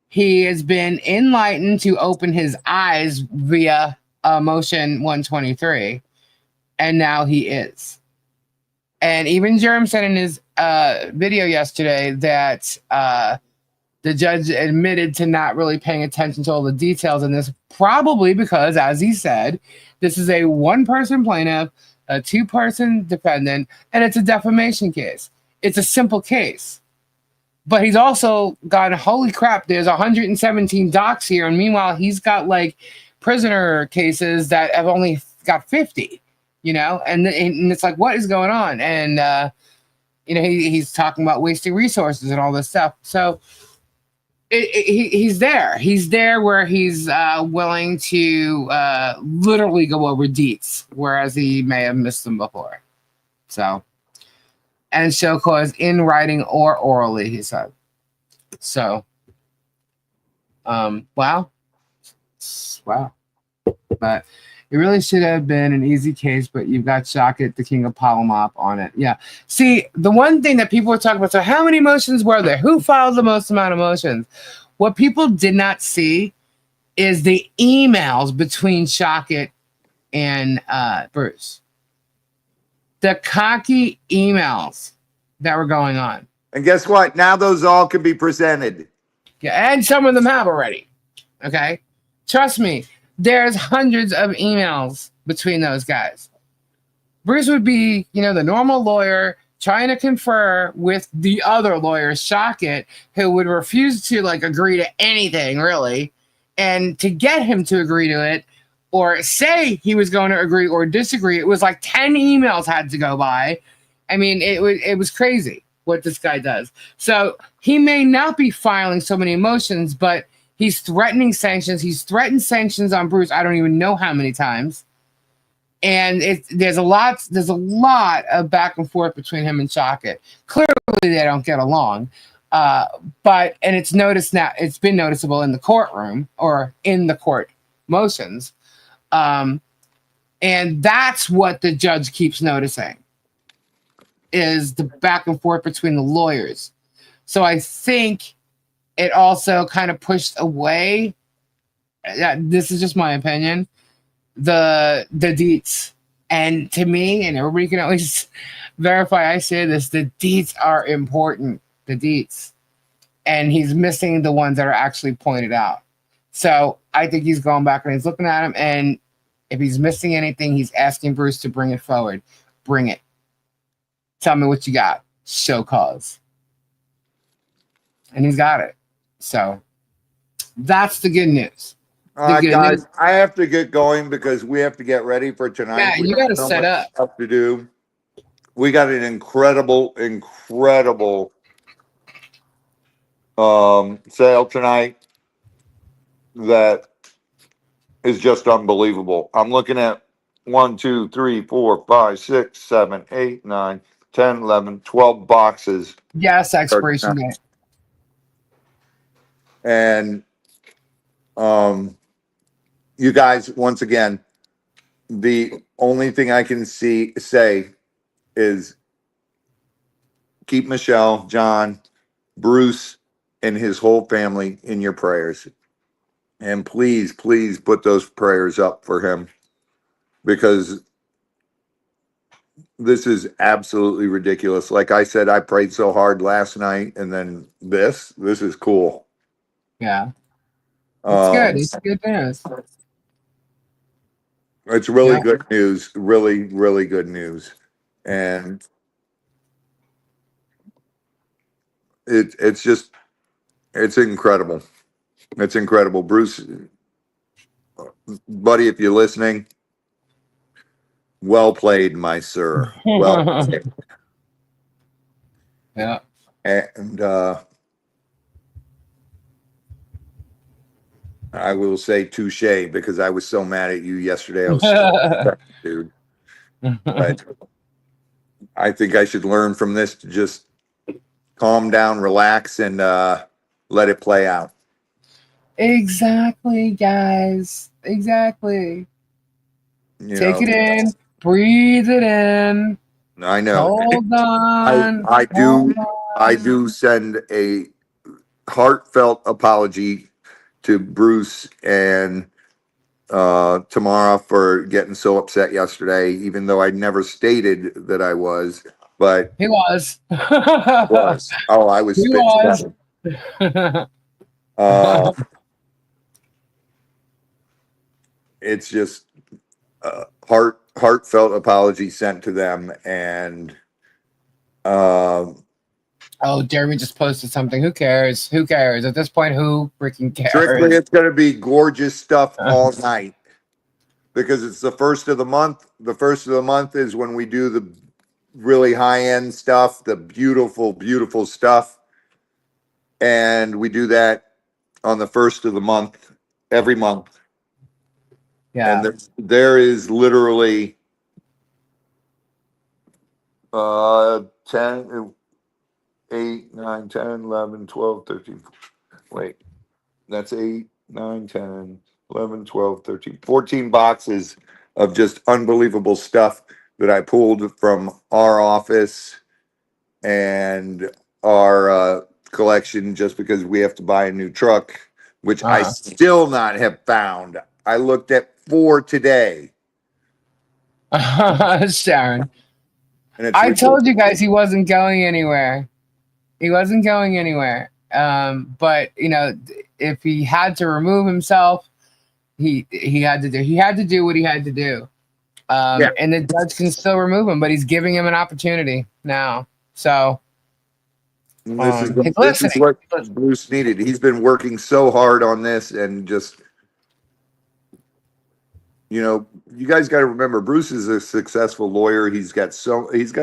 He has been enlightened to open his eyes via motion 123, and now he is. And even Jerem said in his video yesterday that the judge admitted to not really paying attention to all the details in this, probably because, as he said, this is a one-person plaintiff, a two-person defendant, and it's a defamation case. It's a simple case. But he's also got, holy crap, there's 117 docs here, and meanwhile, he's got like prisoner cases that have only got 50, and it's like, what is going on? And, he's talking about wasting resources and all this stuff. So he's there. He's there where he's willing to literally go over deets, whereas he may have missed them before. So. And show cause in writing or orally, he said. So, wow. But it really should have been an easy case, but you've got Shaka, the king of Palomop, on it. Yeah. See, the one thing that people were talking about, so how many motions were there? Who filed the most amount of motions? What people did not see is the emails between Shaka and Bruce. The cocky emails that were going on. And guess what? Now those all can be presented. Yeah, and some of them have already. Okay? Trust me, there's hundreds of emails between those guys. Bruce would be, the normal lawyer trying to confer with the other lawyer, Shockett, who would refuse to agree to anything, really. And to get him to agree to it, or say he was going to agree or disagree, it was like 10 emails had to go by. I mean, it was crazy what this guy does. So he may not be filing so many motions, but he's threatening sanctions. He's threatened sanctions on Bruce. I don't even know how many times. And there's a lot of back and forth between him and Shockett. Clearly, they don't get along. But it's noticed now. It's been noticeable in the courtroom or in the court motions. And that's what the judge keeps noticing is the back and forth between the lawyers. So I think it also kind of pushed away. This is just my opinion. The deets, and to me, and everybody can always verify I say this. The deets are important. The deets, and he's missing the ones that are actually pointed out. So I think he's going back and he's looking at him, and if he's missing anything, he's asking Bruce to bring it forward. Bring it. Tell me what you got. Show cause. And he's got it. So that's the good news. All right, guys, I have to get going because we have to get ready for tonight. Yeah, you got to set up. Stuff to do. We got an incredible sale tonight that is just unbelievable. I'm looking at 1, 2, 3, 4, 5, 6, 7, 8, 9, 10, 11, 12 boxes. Yes, expiration date. And you guys, once again, the only thing I can say is keep Michelle, John, Bruce, and his whole family in your prayers. And please put those prayers up for him, because this is absolutely ridiculous. Like I said, I prayed so hard last night, and then this is cool. Yeah. It's good. It's good news. It's really good news. Really good news. And it's incredible. It's incredible. Bruce, buddy, if you're listening, well played, my sir. Well played. Yeah. And I will say touche, because I was so mad at you yesterday. I was so dude. But I think I should learn from this to just calm down, relax, and let it play out. Exactly, guys. Exactly. Take it in, breathe it in. I know. Hold on. I do send a heartfelt apology to Bruce and Tamara for getting so upset yesterday, even though I never stated that I was. But he was. Oh, I was. He was. It's just heartfelt apology sent to them, and oh, Jeremy just posted something. Who cares? Who cares? At this point, who freaking cares? Strictly, it's going to be gorgeous stuff all night, because it's the first of the month. The first of the month is when we do the really high-end stuff, the beautiful stuff. And we do that on the first of the month, every month. Yeah. And there is literally 10, 8, 9, 10, 11, 12, 13. Wait, that's 8, 9, 10, 11, 12, 13, 14 boxes of just unbelievable stuff that I pulled from our office and our collection, just because we have to buy a new truck, which I still not have found. I looked at 4 today. Sharon. I told you guys he wasn't going anywhere. He wasn't going anywhere. But you know, if he had to remove himself, he had to do what he had to do. And the judge can still remove him, but he's giving him an opportunity now. So this is what Bruce needed. He's been working so hard on this, and just, you know, you guys got to remember, Bruce is a successful lawyer. He's got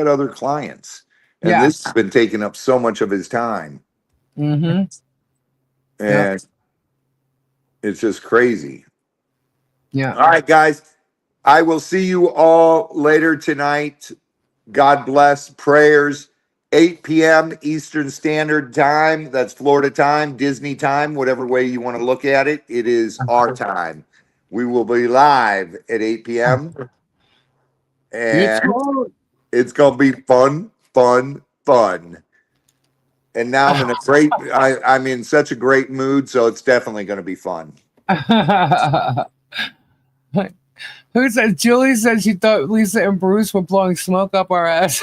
other clients, and this has been taking up so much of his time. Mm-hmm. And it's just crazy. Yeah. All right, guys. I will see you all later tonight. God bless. Prayers. 8 p.m. Eastern Standard Time. That's Florida time, Disney time, whatever way you want to look at it. It is our time. We will be live at 8 p.m. It's and cold. it's gonna be fun, fun, fun. And now I'm in a great. I'm in such a great mood, so it's definitely gonna be fun. Who said? Julie said she thought Lisa and Bruce were blowing smoke up our ass.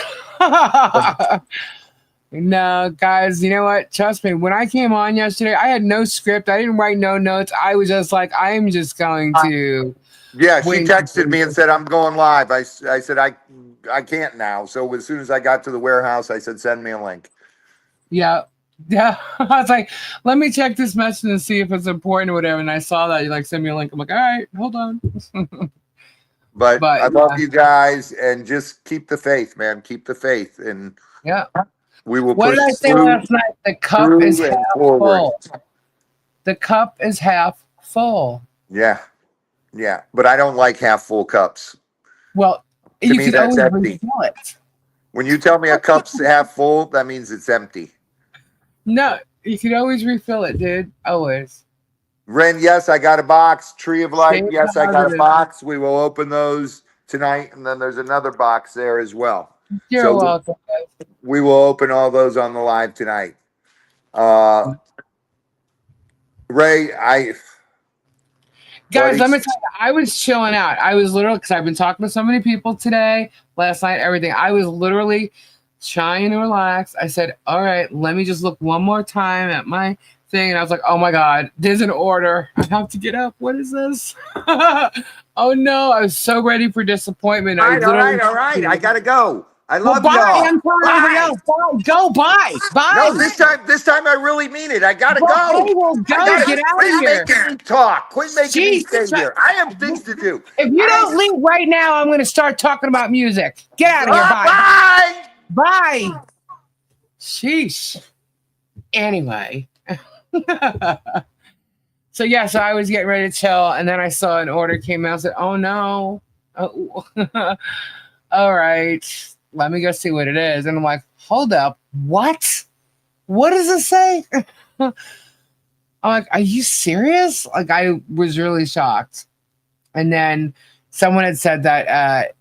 No, guys, you know what? Trust me. When I came on yesterday, I had no script. I didn't write no notes. I was just like, I am just going to Yeah, she wait. texted me and said I'm going live. I said I can't now. So as soon as I got to the warehouse, I said send me a link. Yeah. Yeah. I was like, let me check this message and see if it's important or whatever. And I saw that you like send me a link. I'm like, all right, hold on. But I But love you guys, and just keep the faith, man. Keep the faith, and yeah. we will What did push I say through, last night? The cup is through half and forward. full. The cup is half full. Yeah, yeah. But I don't like half full cups. Well, To you me, could that's always empty. refill it. When you tell me a cup's half full, that means it's empty. No, you could always refill it, dude. Always. Ren, yes, I got a box. Tree of Life, Stay yes, I got a positive. box. We will open those tonight, and then there's another box there as well. You're So welcome. we will open all those on the live tonight. Ray, Guys, buddy, let me tell you, I was chilling out. I was literally, because I've been talking to so many people today, last night, everything. I was literally trying to relax. I said, all right, let me just look one more time at my thing. And I was like, oh my God, there's an order. I have to get up. What is this? Oh no, I was so ready for disappointment. all I right, all literally. right, all right. I gotta go. I Well, love bye. y'all. I'm telling everybody Bye. else. Bye. Go, bye. No, Bye. this time I really mean it. I gotta Okay, go. well, I go. gotta Get out of quit here. making me talk. Quit making me Jeez. stay here. I have things to do. If you don't leave right now, I'm going to start talking about music. Get out of here. Bye. Bye. Bye. Sheesh. Anyway. So, yeah, so I was getting ready to chill, and then I saw an order came out. I said, oh, no. Oh. All right. Let me go see what it is. And I'm like, hold up. What? What does it say? I'm like, are you serious? Like, I was really shocked. And then someone had said that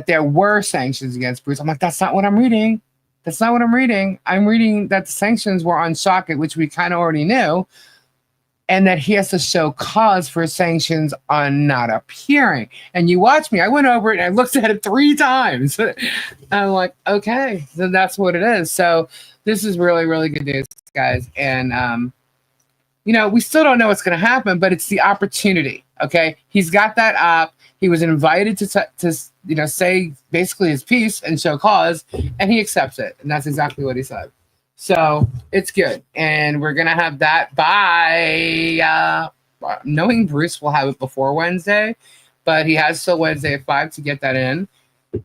there were sanctions against Bruce. I'm like, that's not what I'm reading. That's not what I'm reading. I'm reading that the sanctions were on Shockit, which we kind of already knew, and that he has to show cause for sanctions on not appearing. And you watch me. I went over it and I looked at it 3 times. I'm like, okay, so that's what it is. So this is really, really good news, guys. And we still don't know what's going to happen, but it's the opportunity. Okay, he's got that up. He was invited to say basically his piece and show cause, and he accepts it, and that's exactly what he said. So it's good, and we're gonna have that by knowing Bruce will have it before Wednesday, but he has till Wednesday at 5 to get that in.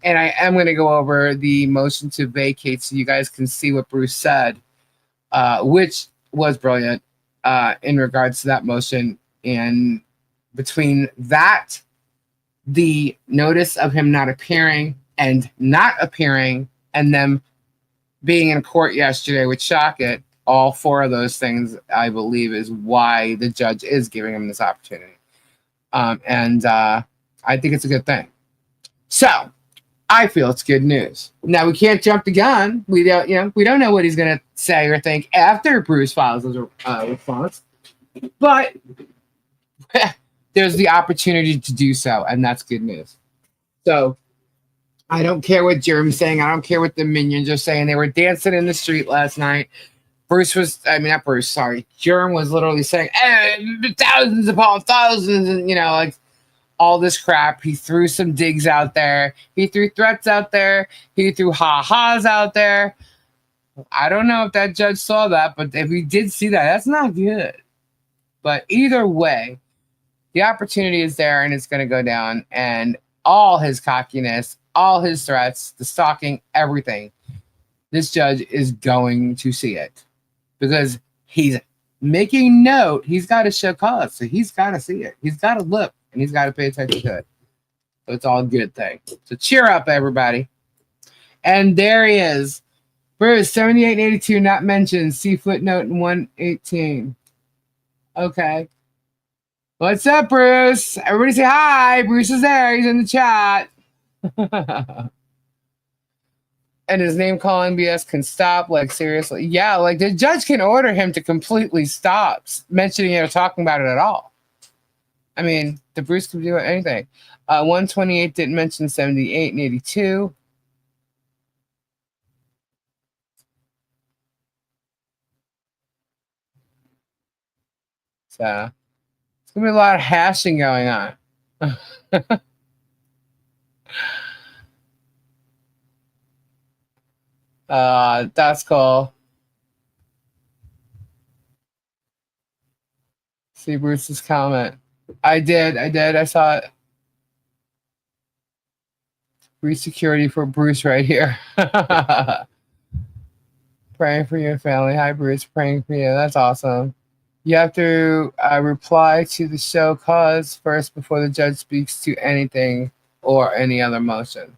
And I am going to go over the motion to vacate so you guys can see what Bruce said, which was brilliant in regards to that motion. And between that, the notice of him not appearing, and them being in court yesterday with Shockit, all 4 of those things, I believe, is why the judge is giving him this opportunity. And I think it's a good thing. So I feel it's good news. Now we can't jump the gun. We don't know what he's going to say or think after Bruce files his response, but there's the opportunity to do so, and that's good news. So I don't care what Jerem's saying. I don't care what the minions are saying. They were dancing in the street last night. Jerem was literally saying, thousands upon thousands, and like all this crap. He threw some digs out there. He threw threats out there. He threw ha-has out there. I don't know if that judge saw that, but if he did see that, that's not good. But either way, the opportunity is there, and it's going to go down. And all his cockiness, all his threats, the stalking, everything, this judge is going to see it because he's making note. He's got to show cause, so he's got to see it. He's got to look, and he's got to pay attention to it. So it's all a good thing. So cheer up, everybody. And there he is. Bruce, 7882, not mentioned. See footnote in 118. Okay. What's up, Bruce? Everybody say hi. Bruce is there. He's in the chat. And his name calling BS can stop. Like, seriously. Yeah, like the judge can order him to completely stop mentioning it or talking about it at all. I mean, the Bruce could do anything. 128 didn't mention 78 and 82. So it's gonna be a lot of hashing going on. That's cool. See Bruce's comment. I did. I saw it. Bruce security for Bruce right here. Praying for your family. Hi, Bruce. Praying for you. That's awesome. You have to reply to the show cause first before the judge speaks to anything or any other motion.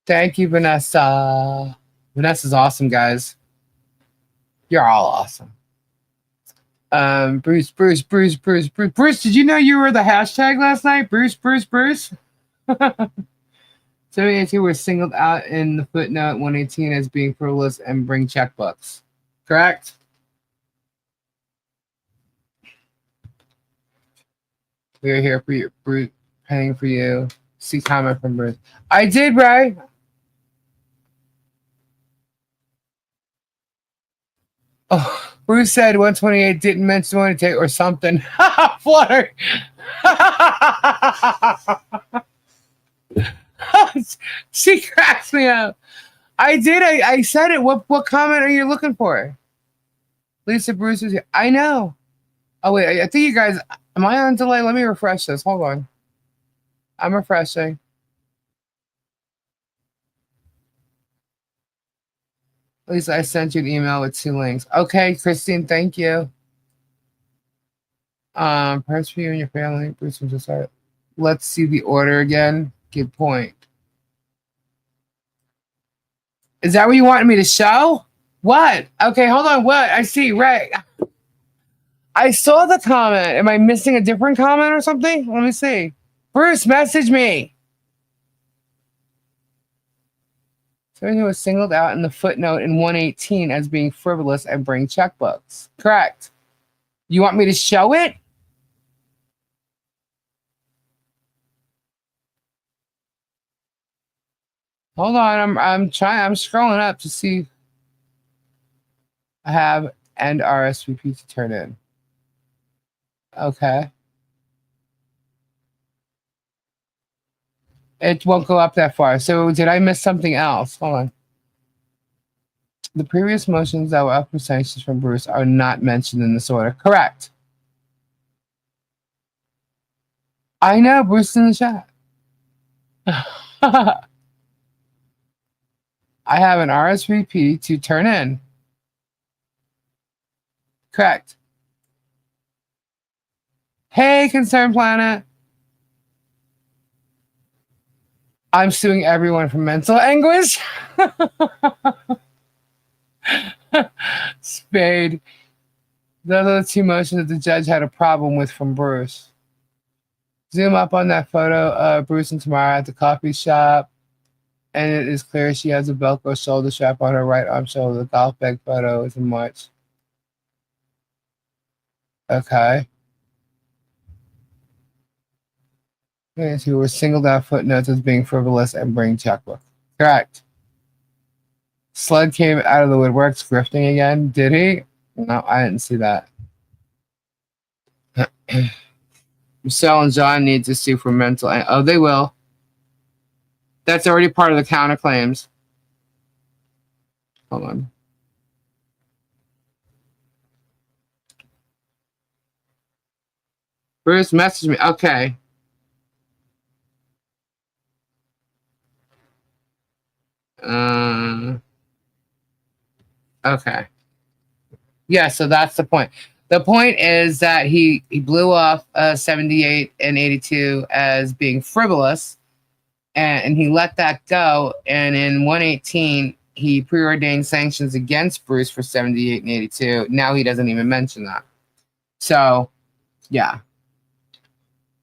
Thank you, Vanessa. Vanessa's awesome, guys. You're all awesome. Bruce, did you know you were the hashtag last night? Bruce. 782 were singled out in the footnote 118 as being frivolous and bring checkbooks. Correct? We are here for you, Bruce, paying for you. See comment from Bruce. I did, Ray. Oh, Bruce said 128 didn't mention 128 or something. Flutter. She cracks me up. I did. I said it. What comment are you looking for? Lisa Bruce is here. I know. Oh, wait. I think you guys... Am I on delay? Let me refresh this. Hold on. I'm refreshing. Lisa, I sent you an email with 2 links. Okay, Christine, thank you. Prayers for you and your family. Bruce, I'm just sorry. Let's see the order again. Good point. Is that what you wanted me to show? What? Okay, hold on. What? I see. Right. I saw the comment. Am I missing a different comment or something? Let me see. Bruce, message me. Someone who was singled out in the footnote in 118 as being frivolous and bring checkbooks. Correct. You want me to show it? Hold on. I'm scrolling up to see. I have and RSVP to turn in. Okay. It won't go up that far. So did I miss something else? Hold on. The previous motions that were up for sanctions from Bruce are not mentioned in this order. Correct. I know, Bruce in the chat. I have an RSVP to turn in. Correct. Hey, Concerned Planet. I'm suing everyone for mental anguish. Spade. Those are the 2 motions that the judge had a problem with from Bruce. Zoom up on that photo of Bruce and Tamara at the coffee shop, and it is clear she has a Velcro shoulder strap on her right arm shoulder. The golf bag photo is in March. Okay. Fans who were singled out footnotes as being frivolous and bring checkbook. Correct. Sled came out of the woodworks grifting again. Did he? No, I didn't see that. Michelle and John need to sue for mental. Oh, they will. That's already part of the counterclaims. Hold on. Bruce messaged me. Okay. Okay. Yeah, so that's the point. The point is that he blew off 78 and 82 as being frivolous, and he let that go. And in 118, he preordained sanctions against Bruce for 78 and 82. Now he doesn't even mention that. So, yeah.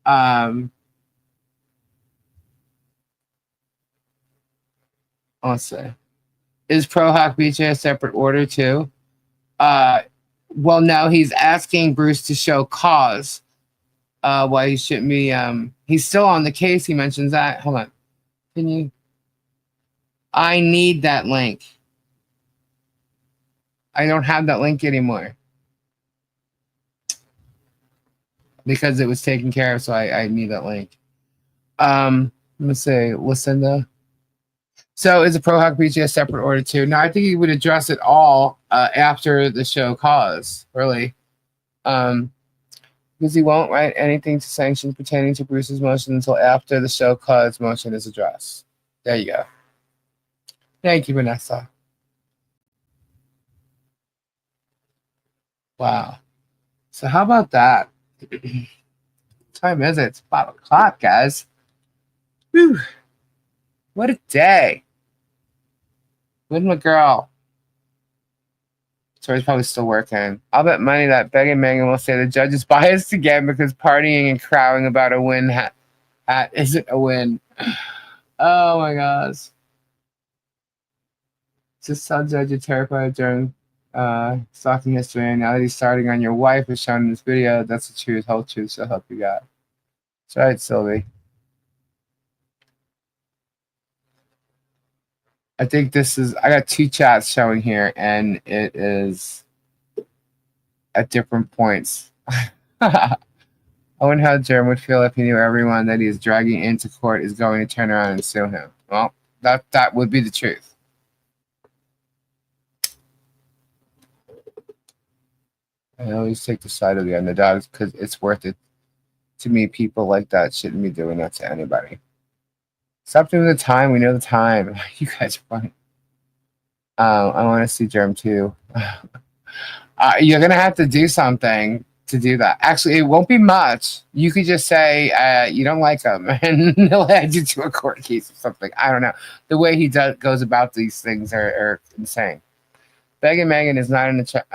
Let's see. Is Pro Hoc BJ a separate order too? Uh, well, no, he's asking Bruce to show cause. Why he shouldn't be. He's still on the case. He mentions that. Hold on. Can you? I need that link. I don't have that link anymore because it was taken care of. So I need that link. Let me say, Lucinda. So is a Pro Hoc BJ a separate order too? No, I think he would address it all after the show cause. Really. Because he won't write anything to sanction pertaining to Bruce's motion until after the show cause motion is addressed. There you go. Thank you, Vanessa. Wow. So how about that? What time is it? It's 5 o'clock, guys. Whew. What a day. With my girl. So he's probably still working. I'll bet money that Begging Megan will say the judge is biased again because partying and crowing about a win hat isn't a win. Oh my gosh. Just tell judge you're terrified during stalking history, and now that he's starting on your wife as shown in this video, that's the truth, whole truth, so help you God. That's right, Sylvie. I think this is, I got 2 chats showing here, and it is at different points. I wonder how Jerem would feel if he knew everyone that he is dragging into court is going to turn around and sue him. Well, that would be the truth. I always take the side of the underdogs because it's worth it. To me, people like that shouldn't be doing that to anybody. Stop doing the time. We know the time. You guys are funny. I want to see Germ too. You're going to have to do something to do that. Actually, it won't be much. You could just say you don't like him, and he'll add you to a court case or something. I don't know. The way he goes about these things are insane. Begging Megan is not in the chat.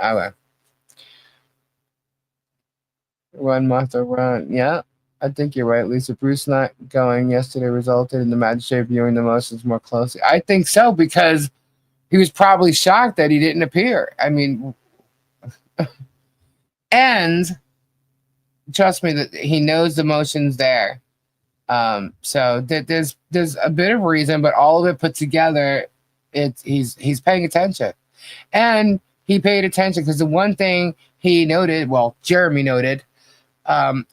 Run, Martha, run. Yeah. I think you're right, Lisa. Bruce not going yesterday resulted in the magistrate viewing the motions more closely. I think so, because he was probably shocked that he didn't appear. I mean, and trust me, that he knows the motion's there. So there's a bit of reason, but all of it put together, he's paying attention, and he paid attention because the one thing he noted, well, Jeremy noted,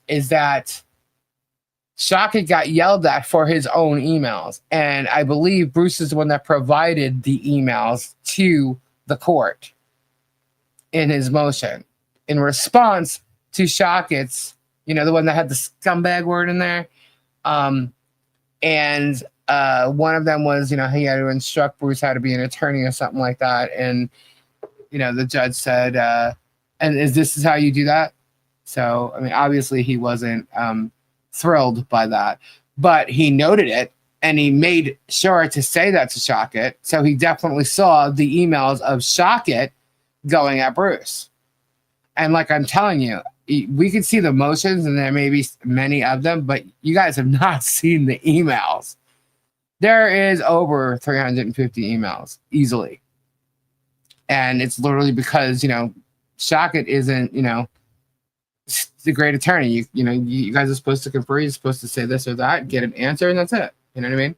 is that Shockett got yelled at for his own emails. And I believe Bruce is the one that provided the emails to the court in his motion in response to Shockett's, the one that had the scumbag word in there. And one of them was, he had to instruct Bruce how to be an attorney or something like that. And, the judge said, and this is how you do that? So, I mean, obviously he wasn't thrilled by that, but he noted it and he made sure to say that to Shockett. So he definitely saw the emails of Shockett going at Bruce. And like I'm telling you, we could see the motions and there may be many of them, but you guys have not seen the emails. There is over 350 emails easily. And it's literally because, Shockett isn't, the great attorney. You guys are supposed to confer. You're supposed to say this or that, get an answer, and that's it. You know what I mean?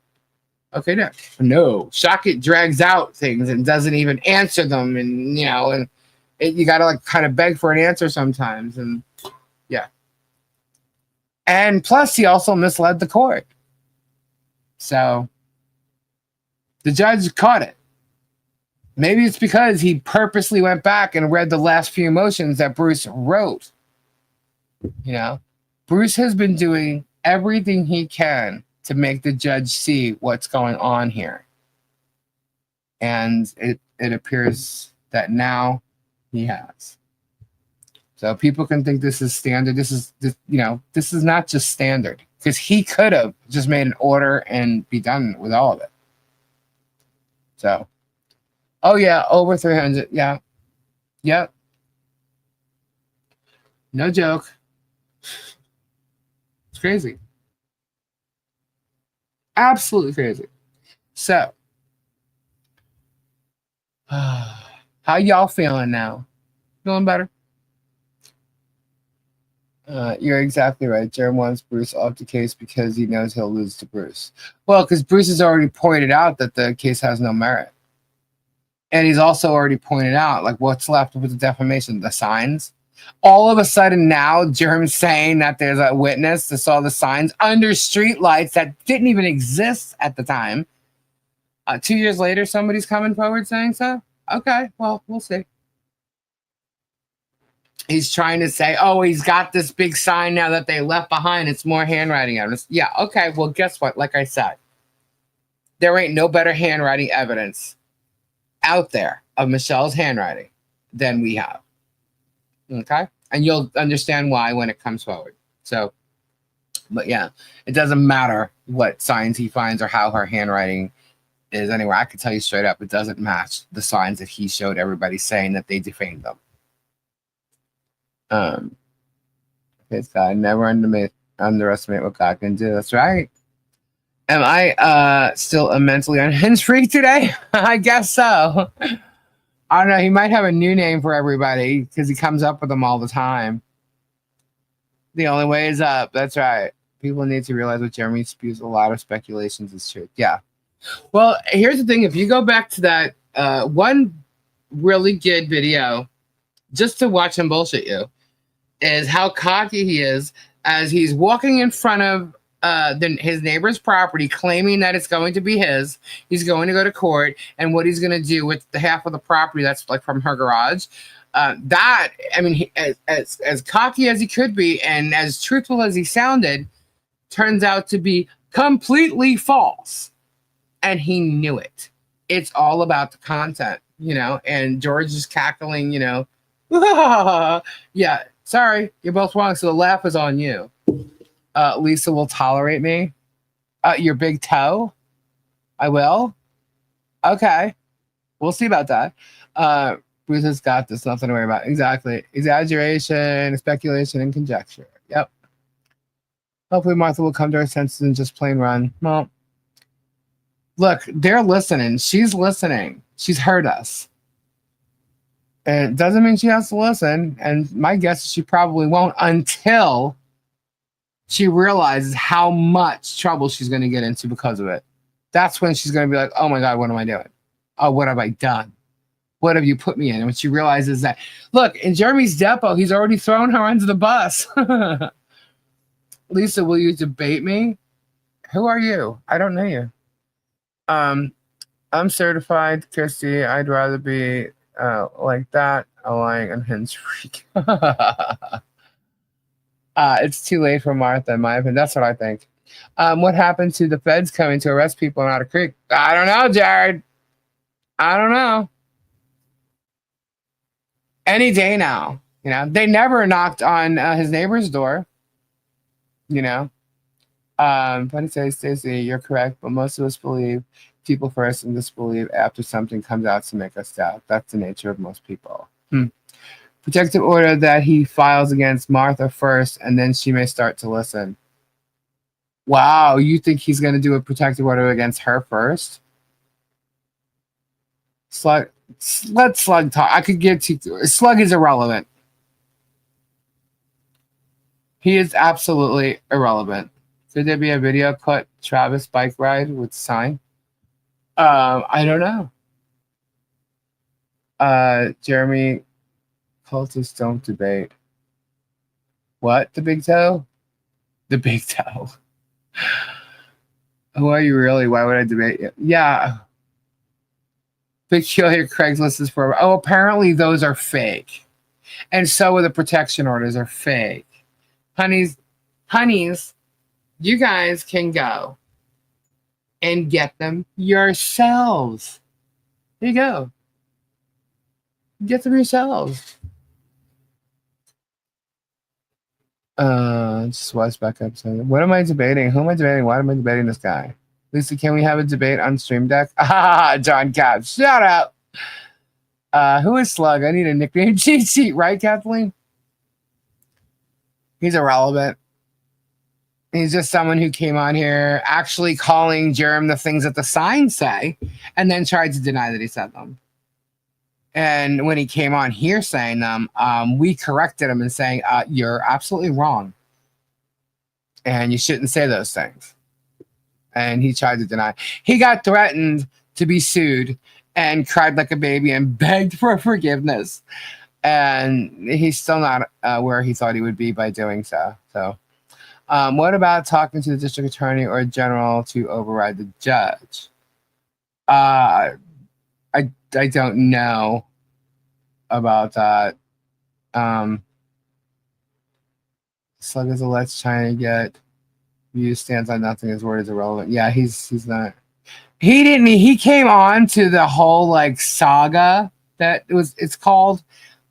Okay, no. Shockett drags out things and doesn't even answer them, and you gotta kind of beg for an answer sometimes, and yeah. And plus, he also misled the court, so the judge caught it. Maybe it's because he purposely went back and read the last few motions that Bruce wrote. Bruce has been doing everything he can to make the judge see what's going on here. And it appears that now he has. So people can think this is standard. This is not just standard, because he could have just made an order and be done with all of it. So, oh yeah, over 300. Yeah. Yep. No joke. crazy. Absolutely crazy. So, how y'all feeling now? Feeling better? You're exactly right. Jerem wants Bruce off the case because he knows he'll lose to Bruce. Well, because Bruce has already pointed out that the case has no merit. And he's also already pointed out, like, what's left with the defamation? The signs. All of a sudden now, Jerem's saying that there's a witness that saw the signs under street lights that didn't even exist at the time. 2 years later, somebody's coming forward saying so? Okay, well, we'll see. He's trying to say, oh, he's got this big sign now that they left behind. It's more handwriting evidence. Yeah, okay, well, guess what? Like I said, there ain't no better handwriting evidence out there of Michelle's handwriting than we have. Okay? And you'll understand why when it comes forward. So, but yeah, it doesn't matter what signs he finds or how her handwriting is anywhere. I can tell you straight up, it doesn't match the signs that he showed everybody saying that they defamed them. This guy never underestimate what God can do. That's right. Am I still a mentally unhinged freak today? I guess so. I don't know. He might have a new name for everybody because he comes up with them all the time. The only way is up. That's right. People need to realize what Jeremy spews a lot of speculations is true. Yeah. Well, here's the thing. If you go back to that one really good video, just to watch him bullshit you, is how cocky he is as he's walking in front of his neighbor's property, claiming that it's going to be his. He's going to go to court, and what he's going to do with the half of the property that's like from her garage. That, I mean, as cocky as he could be and as truthful as he sounded, turns out to be completely false. And he knew it. It's all about the content, you know, and George is cackling, you know, yeah, sorry, you're both wrong, so the laugh is on you. Lisa will tolerate me. Your big toe? I will? Okay. We'll see about that. Bruce has got this, nothing to worry about. Exactly. Exaggeration, speculation, and conjecture. Yep. Hopefully Martha will come to her senses and just plain run. Well, look, they're listening. She's listening. She's heard us. And it doesn't mean she has to listen. And my guess is she probably won't until she realizes how much trouble she's going to get into because of it. That's when she's going to be like, oh my God, what am I doing? Oh, what have I done? What have you put me in? And when she realizes that, look, in Jeremy's depot, he's already thrown her under the bus. Lisa, will you debate me? Who are you? I don't know you. I'm certified, Christy. I'd rather be like that, a lying unhinged freak. It's too late for Martha, in my opinion. That's what I think. What happened to the feds coming to arrest people in Otter Creek? I don't know, Jared. I don't know. Any day now. You know, they never knocked on his neighbor's door. You know. Funny say, Stacey, you're correct, but most of us believe people first and disbelieve after something comes out to make us doubt. That's the nature of most people. Protective order that he files against Martha first, and then she may start to listen. Wow, you think he's going to do a protective order against her first? Slug, let Slug talk. I could get to Slug is irrelevant. He is absolutely irrelevant. Could there be a video cut Travis bike ride with sign? I don't know. Jeremy, cultists don't debate. What? The big toe? The big toe. Who are you really? Why would I debate you? Yeah. Peculiar Craigslist is for. Oh, apparently those are fake. And so are the protection orders are fake. Honeys, you guys can go and get them yourselves. There you go. Get them yourselves. Just watch back up. What am I debating? Who am I debating? Why am I debating this guy? Lisa, can we have a debate on Stream Deck? Ah, John Cap, shout out. Who is Slug? I need a nickname cheat sheet, right, Kathleen? He's irrelevant. He's just someone who came on here actually calling Jerem the things that the signs say, and then tried to deny that he said them. And when he came on here saying them, we corrected him and saying, you're absolutely wrong. And you shouldn't say those things. And he tried to deny. He got threatened to be sued and cried like a baby and begged for forgiveness. And he's still not where he thought he would be by doing so. So what about talking to the district attorney or general to override the judge? I don't know about that. Slug is a let's trying to get views stands on nothing. His word is irrelevant. Yeah, he's not. He came on to the whole like saga that it's called,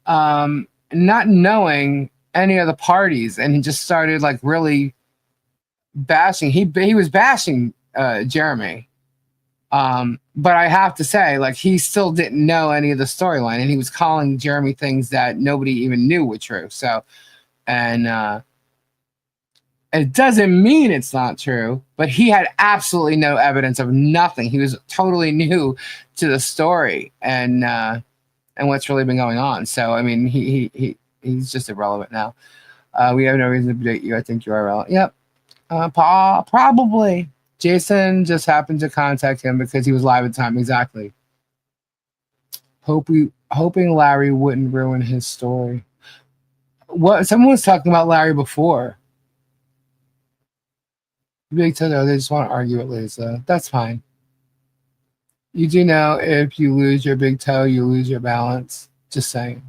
not knowing any of the parties, and he just started like really bashing. He was bashing Jeremy. But I have to say, like, he still didn't know any of the storyline, and he was calling Jeremy things that nobody even knew were true. So, and it doesn't mean it's not true, but he had absolutely no evidence of nothing. He was totally new to the story and what's really been going on. So, I mean, he's just irrelevant now. We have no reason to debate you. I think you are relevant. Yep. Probably. Jason just happened to contact him because he was live at the time. Exactly. Hoping Larry wouldn't ruin his story. What? Someone was talking about Larry before. Big Toto, they just want to argue with Lisa. That's fine. You do know if you lose your big toe, you lose your balance. Just saying.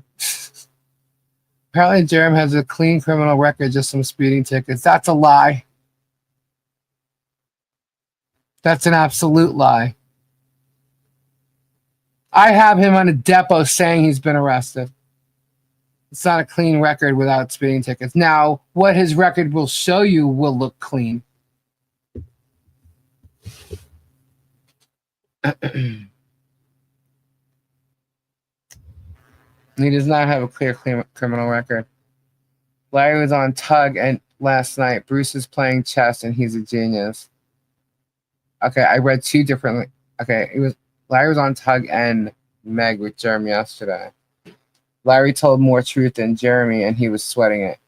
Apparently, Jerem has a clean criminal record, just some speeding tickets. That's a lie. That's an absolute lie. I have him on a depot saying he's been arrested. It's not a clean record without speeding tickets. Now, what his record will show you will look clean. He does not have a clear criminal record. Larry was on Tug and last night. Bruce is playing chess and he's a genius. Okay, I read two differently. Okay, Larry was on Tug and Meg with Jeremy yesterday. Larry told more truth than Jeremy and he was sweating it.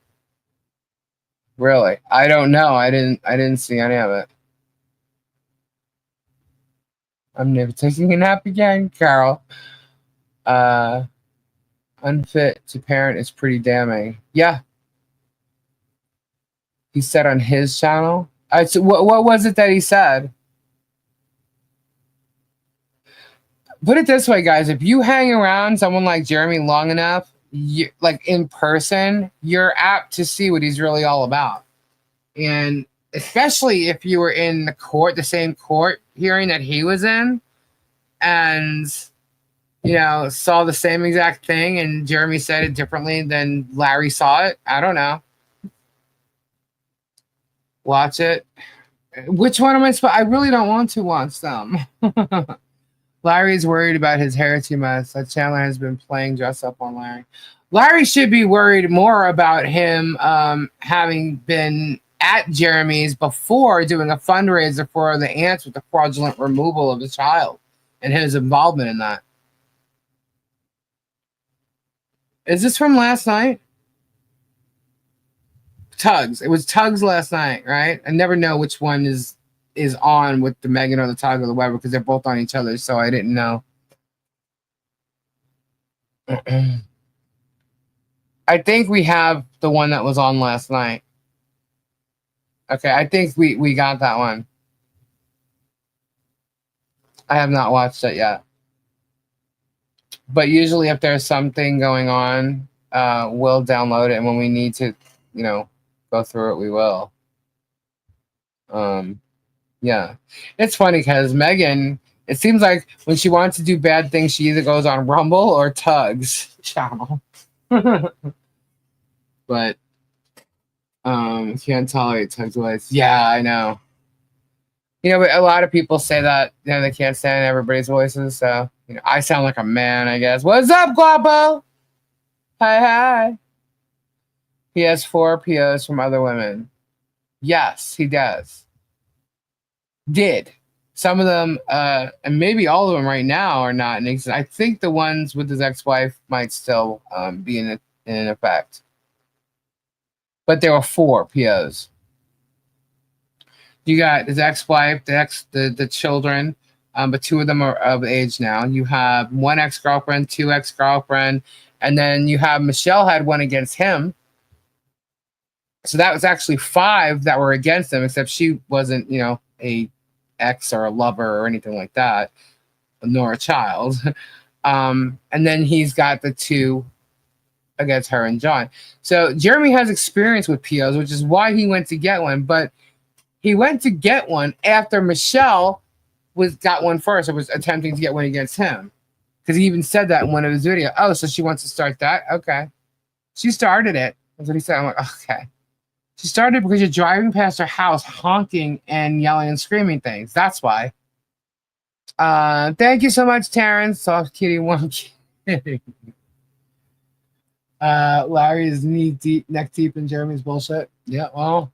Really? I don't know. I didn't see any of it. I'm never taking a nap again, Carol. Unfit to parent is pretty damning. Yeah. He said on his channel. So what was it that he said? Put it this way, guys. If you hang around someone like Jeremy long enough, like in person, you're apt to see what he's really all about. And especially if you were in the same court hearing that he was in, and saw the same exact thing, and Jeremy said it differently than Larry saw it. I don't know. Watch it. Which one am I supposed? I really don't want to watch them. Larry's worried about his hair too much. That Chandler has been playing dress up on Larry. Larry should be worried more about him having been at Jeremy's before doing a fundraiser for the aunts with the fraudulent removal of the child and his involvement in that. Is this from last night? Tugs. It was Tugs last night, right? I never know which one is on with the Megan or the Tug or the Weber because they're both on each other, so I didn't know. I think we have the one that was on last night. Okay, I think we got that one. I have not watched it yet. But usually if there's something going on, we'll download it, and when we need to, go through it, we will. Yeah. It's funny because Megan, it seems like when she wants to do bad things, she either goes on Rumble or Tug's channel. But can't tolerate Tug's voice. Yeah, I know. But a lot of people say that they can't stand everybody's voices. So I sound like a man, I guess. What's up, Guapo? Hi. He has 4 POs from other women. Yes, he does. Did. Some of them, and maybe all of them right now are not in existence. I think the ones with his ex-wife might still be in effect. But there were 4 POs. You got his ex-wife, the children, but 2 of them are of age now. You have 1 ex-girlfriend, 2 ex-girlfriend, and then you have Michelle had one against him. So that was actually 5 that were against him, except she wasn't, a ex or a lover or anything like that, nor a child. And then he's got the 2 against her and John. So Jeremy has experience with POs, which is why he went to get one. But he went to get one after Michelle got one first, or was attempting to get one against him. Because he even said that in one of his videos. Oh, so she wants to start that? Okay. She started it. That's what he said. I'm like, okay. She started because you're driving past her house, honking and yelling and screaming things. That's why. Thank you so much, Terrence. Soft kitty, one kidding. Larry is neck deep in Jeremy's bullshit. Yeah, well,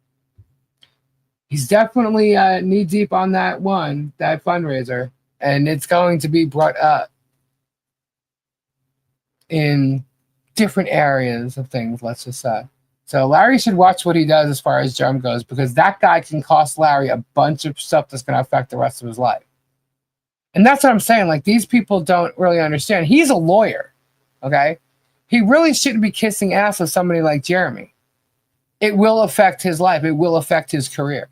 he's definitely knee deep on that fundraiser, and it's going to be brought up in different areas of things, let's just say. So Larry should watch what he does as far as Jerm goes, because that guy can cost Larry a bunch of stuff that's going to affect the rest of his life. And that's what I'm saying. Like, these people don't really understand. He's a lawyer, okay? He really shouldn't be kissing ass with somebody like Jeremy. It will affect his life. It will affect his career.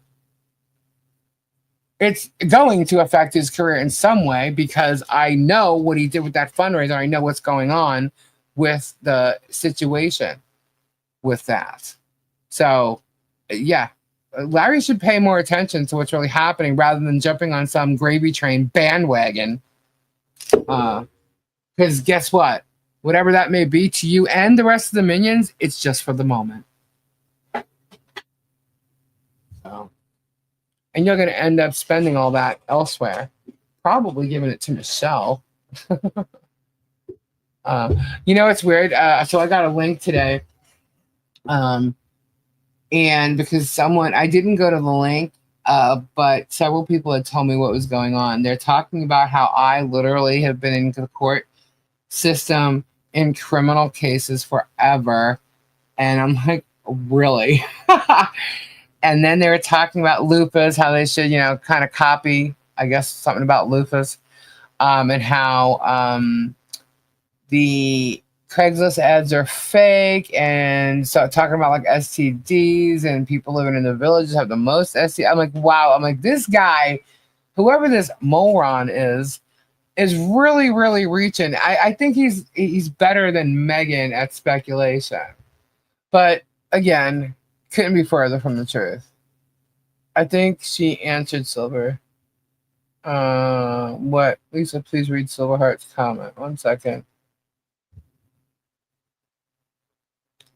It's going to affect his career in some way, because I know what he did with that fundraiser. I know what's going on with the situation with that. So, yeah, Larry should pay more attention to what's really happening rather than jumping on some gravy train bandwagon. Because guess what? Whatever that may be to you and the rest of the minions, it's just for the moment. So, and you're going to end up spending all that elsewhere, probably giving it to Michelle. It's weird. So I got a link today. And because I didn't go to the link, but several people had told me what was going on. They're talking about how I literally have been in the court system in criminal cases forever. And I'm like, really? And then they were talking about loofahs, how they should, kind of copy, I guess, something about loofahs, and how the Craigslist ads are fake, and so talking about like STDs and people living in the villages have the most STDs. I'm like, wow. I'm like, this guy, whoever this moron is really, really reaching. I think he's better than Megan at speculation, but again, couldn't be further from the truth. I think she answered Silver. What? Lisa, please read Silverheart's comment. 1 second.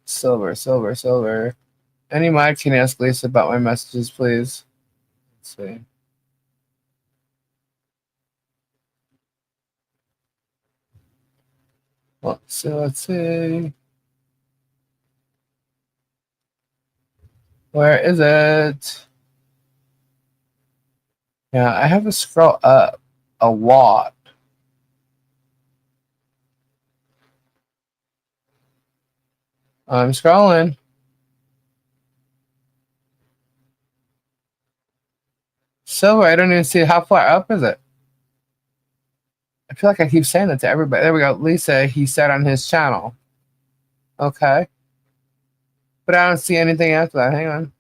Silver. Any mod can ask Lisa about my messages, please. Let's see. Let's see. Where is it? Yeah, I have to scroll up a lot. I'm scrolling. Silver, I don't even see how far up is it. I feel like I keep saying that to everybody. There we go. Lisa, he said on his channel. Okay. But I don't see anything after that. Hang on.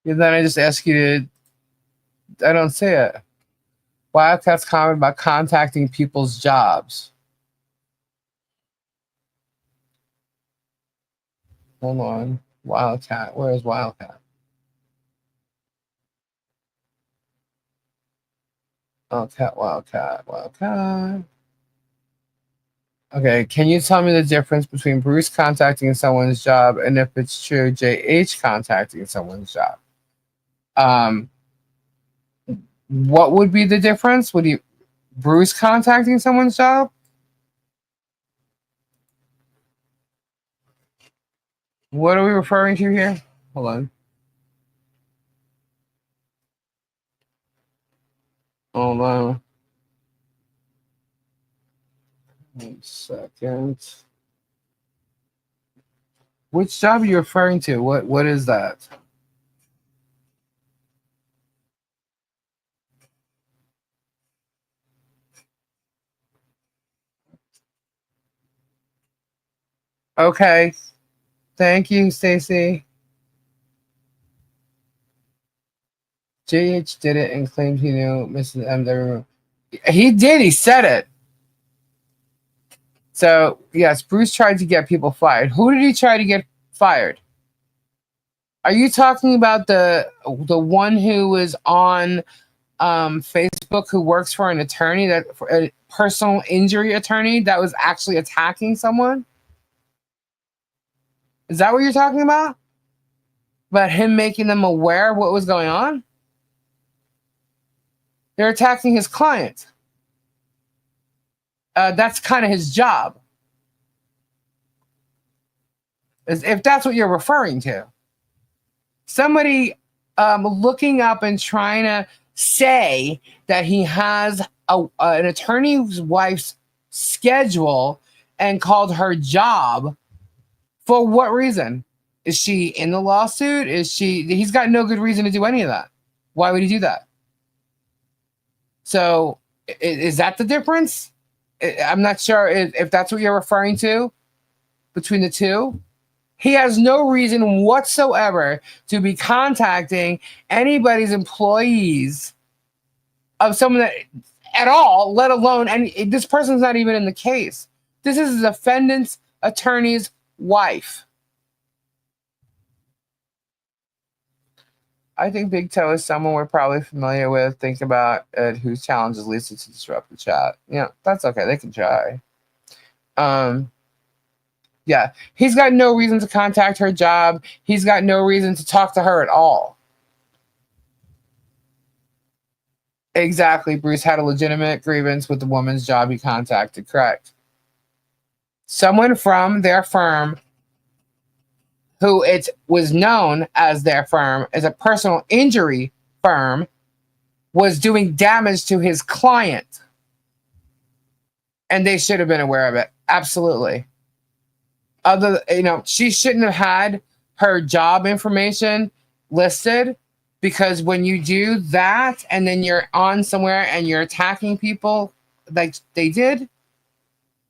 And then I just ask you I don't see it. Wildcat's comment about contacting people's jobs. Hold on. Wildcat. Where is Wildcat? Wildcat. Okay, can you tell me the difference between Bruce contacting someone's job and, if it's true, JH contacting someone's job? What would be the difference? Bruce contacting someone's job? What are we referring to here? Hold on. Hold on. 1 second. Which job are you referring to? What is that? Okay. Thank you, Stacy. JH did it and claimed he knew Mrs. M. He did. He said it. So, yes, Bruce tried to get people fired. Who did he try to get fired? Are you talking about the one who was on Facebook who works for an attorney, that for a personal injury attorney that was actually attacking someone? Is that what you're talking about? About him making them aware of what was going on? They're attacking his client. That's kind of his job. If that's what you're referring to. Somebody looking up and trying to say that he has an attorney's wife's schedule and called her job. For what reason? Is she in the lawsuit? He's got no good reason to do any of that. Why would he do that? So is that the difference? I'm not sure if that's what you're referring to between the two. He has no reason whatsoever to be contacting anybody's employees of someone that at all, let alone, and this person's not even in the case. This is the defendant's attorney's wife. I think Big Toe is someone we're probably familiar with. Think about it, whose challenges Lisa to disrupt the chat. Yeah, that's okay. They can try. Yeah, he's got no reason to contact her job. He's got no reason to talk to her at all. Exactly. Bruce had a legitimate grievance with the woman's job he contacted. Correct. Someone from their firm, who it was known as their firm, as a personal injury firm, was doing damage to his client. And they should have been aware of it. Absolutely. She shouldn't have had her job information listed, because when you do that and then you're on somewhere and you're attacking people like they did,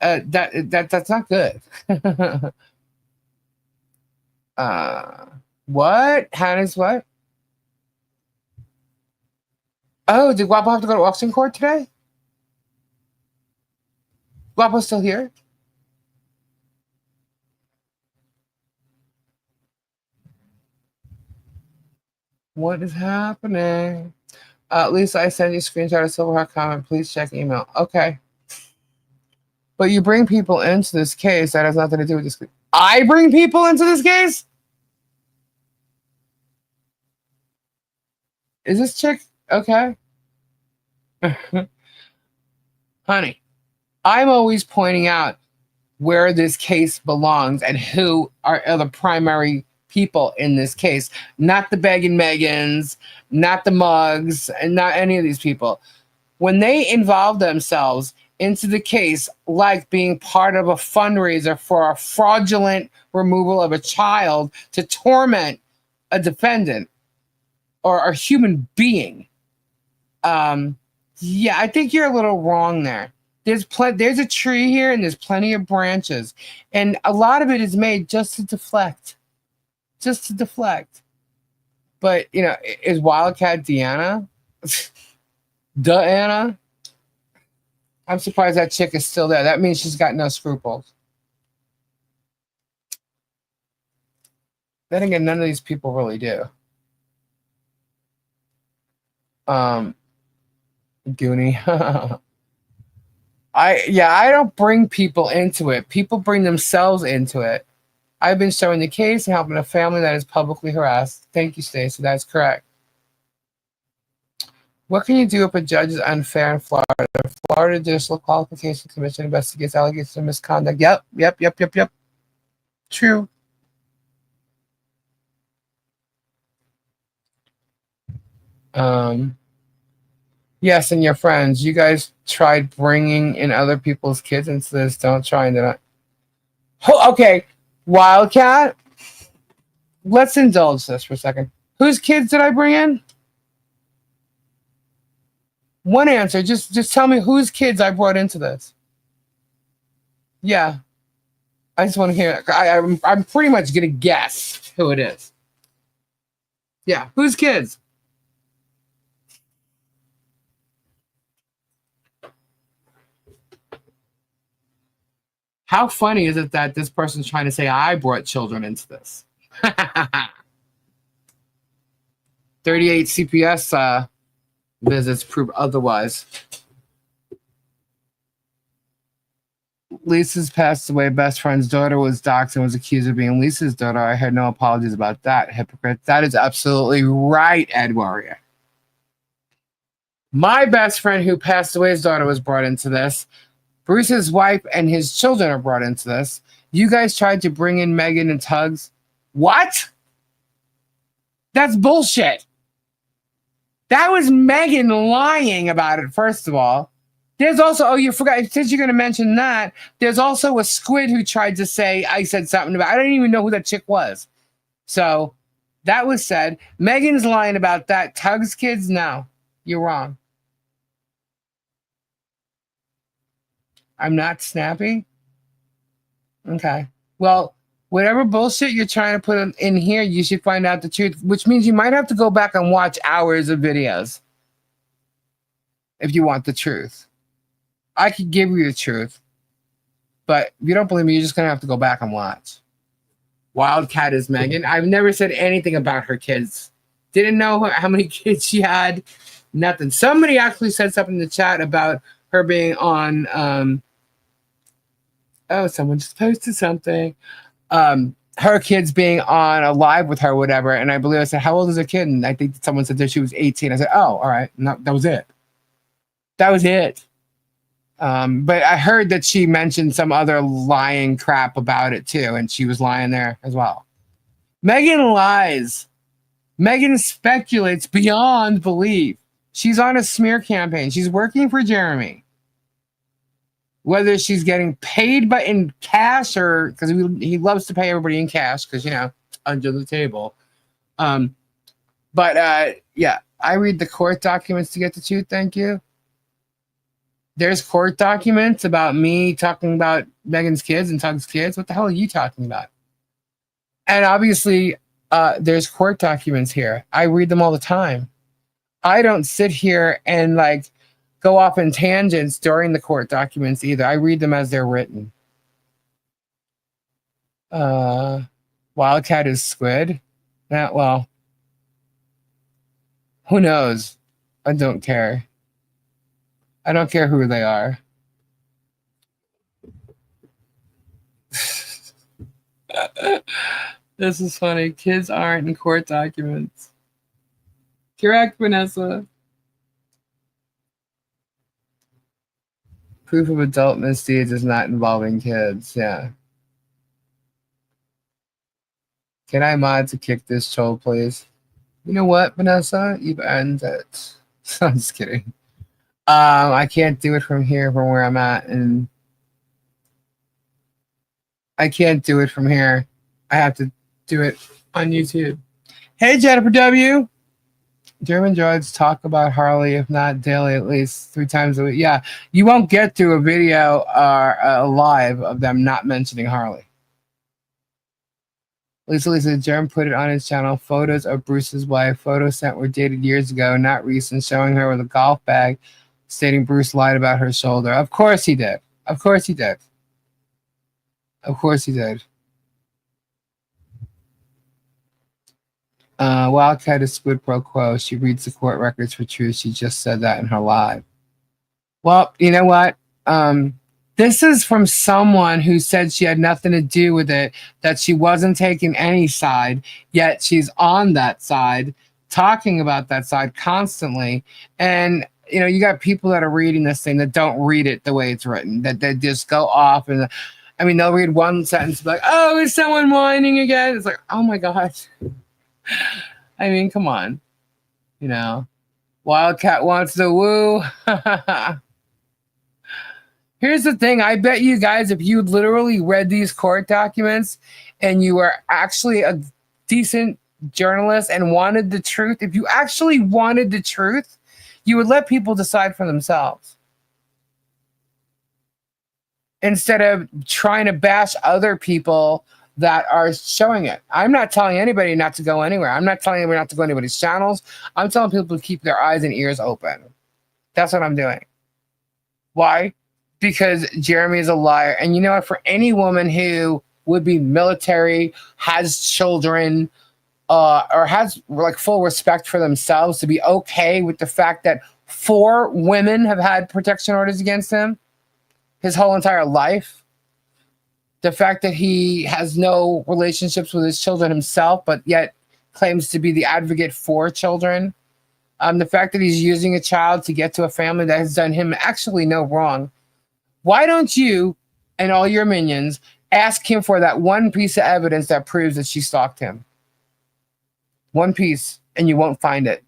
that's not good. What? Hannah's what? Oh, did Guapo have to go to auction court today? Guapo's still here? What is happening? Lisa, I sent you a screenshot of Silverhawk comment. Please check email. Okay. But you bring people into this case. That has nothing to do with this. I bring people into this case? Is this chick okay? Honey, I'm always pointing out where this case belongs and who are the primary people in this case. Not the Begging Megans, not the Mugs, and not any of these people. When they involve themselves into the case, like being part of a fundraiser for a fraudulent removal of a child to torment a defendant or a human being, yeah, I think you're a little wrong there. There's a tree here and there's plenty of branches, and a lot of it is made just to deflect. But is Wildcat Deanna? Diana? I'm surprised that chick is still there. That means she's got no scruples. Then again, none of these people really do. Goonie. I don't bring people into it. People bring themselves into it. I've been showing the case and helping a family that is publicly harassed. Thank you, Stacey. That's correct. What can you do if a judge is unfair in Florida? Florida Judicial Qualification Commission investigates allegations of misconduct. Yep. True. Um, yes, and your friends. You guys tried bringing in other people's kids into this. Don't try and not. Oh, okay, Wildcat. Let's indulge this for a second. Whose kids did I bring in? One answer. Just tell me whose kids I brought into this. Yeah, I just want to hear. I'm pretty much gonna guess who it is. Yeah, whose kids? How funny is it that this person's trying to say I brought children into this? 38 CPS visits prove otherwise. Lisa's passed away best friend's daughter was doxxed and was accused of being Lisa's daughter. I had no apologies about that. Hypocrite. That is absolutely right, Ed Warrior. My best friend who passed away's daughter was brought into this. Bruce's wife and his children are brought into this. You guys tried to bring in Megan and Tugs. What? That's bullshit. That was Megan lying about it, first of all. There's also, oh, you forgot, since you're going to mention that, there's also a squid who tried to say I said something about, I don't even know who that chick was. So that was said. Megan's lying about that. Tugs kids, no, you're wrong. I'm not snappy? Okay. Well, whatever bullshit you're trying to put in here, you should find out the truth, which means you might have to go back and watch hours of videos if you want the truth. I could give you the truth, but if you don't believe me, you're just going to have to go back and watch. Wildcat is Megan. I've never said anything about her kids. Didn't know how many kids she had. Nothing. Somebody actually said something in the chat about her being on, oh, someone just posted something. Her kids being on a live with her, whatever. And I believe I said, how old is her kid? And I think someone said that she was 18. I said, oh, all right. No, that was it. That was it. But I heard that she mentioned some other lying crap about it too, and she was lying there as well. Megan lies. Megan speculates beyond belief. She's on a smear campaign. She's working for Jeremy. Whether she's getting paid in cash or because he loves to pay everybody in cash because, you know, under the table. But yeah, I read the court documents to get the truth. Thank you. There's court documents about me talking about Megan's kids and Tug's kids. What the hell are you talking about? And obviously, there's court documents here. I read them all the time. I don't sit here and like go off in tangents during the court documents either. I read them as they're written. Wildcat is squid. Well, who knows? I don't care. I don't care who they are. This is funny. Kids aren't in court documents. Correct, Vanessa. Proof of adult misdeeds is not involving kids. Yeah. Can I mod to kick this troll, please? You know what, Vanessa? You've earned it. I'm just kidding. I can't do it from here, from where I'm at, and I can't do it from here. I have to do it on YouTube. Hey, Jennifer W. German droids talk about Harley, if not daily, at least 3 times a week. Yeah, you won't get through a video or a live of them not mentioning Harley. Lisa, Jerm put it on his channel. Photos of Bruce's wife. Photos sent were dated years ago, not recent, showing her with a golf bag, stating Bruce lied about her shoulder. Of course he did. Of course he did. Of course he did. Wildcat is squid pro quo. She reads the court records for truth. She just said that in her live. Well, you know what? This is from someone who said she had nothing to do with it, that she wasn't taking any side, yet she's on that side, talking about that side constantly. And, you know, you got people that are reading this thing that don't read it the way it's written, that they just go off and, I mean, they'll read one sentence like, oh, is someone whining again? It's like, oh my God. I mean, come on, you know. Wildcat wants the woo. Here's the thing. I bet you guys, if you literally read these court documents and you were actually a decent journalist and wanted the truth, if you actually wanted the truth, you would let people decide for themselves instead of trying to bash other people that are showing it. I'm not telling anybody not to go anywhere. I'm not telling anybody not to go anybody's channels. I'm telling people to keep their eyes and ears open. That's what I'm doing. Why? Because Jeremy is a liar. And you know what? For any woman who would be military, has children, or has like full respect for themselves, to be okay with the fact that 4 women have had protection orders against him his whole entire life, the fact that he has no relationships with his children himself, but yet claims to be the advocate for children, the fact that he's using a child to get to a family that has done him actually no wrong. Why don't you and all your minions ask him for that one piece of evidence that proves that she stalked him? One piece, and you won't find it.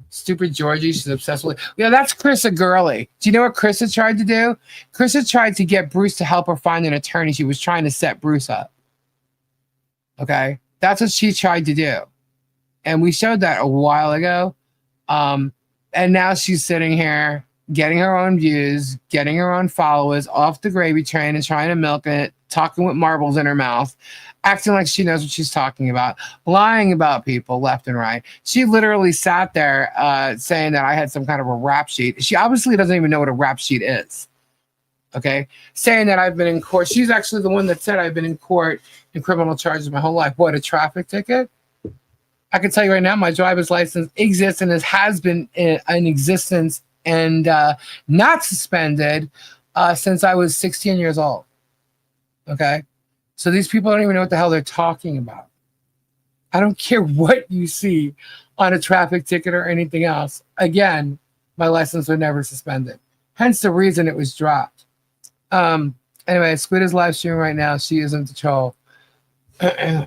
Stupid Georgie, she's obsessed with. Yeah, that's Krista Gurley. Do you know what Krista tried to do? Krista tried to get Bruce to help her find an attorney. She was trying to set Bruce up. Okay, that's what she tried to do, and we showed that a while ago. And now she's sitting here getting her own views, getting her own followers off the gravy train and trying to milk it, talking with marbles in her mouth, acting like she knows what she's talking about, lying about people left and right. She literally sat there saying that I had some kind of a rap sheet. She obviously doesn't even know what a rap sheet is. Okay? Saying that I've been in court. She's actually the one that said I've been in court in criminal charges my whole life. What, a traffic ticket? I can tell you right now, my driver's license exists and has been in existence and not suspended since I was 16 years old. Okay? So these people don't even know what the hell they're talking about. I don't care what you see on a traffic ticket or anything else. Again, my license was never suspended. Hence the reason it was dropped. Anyway, Squid is live streaming right now. She is in the troll.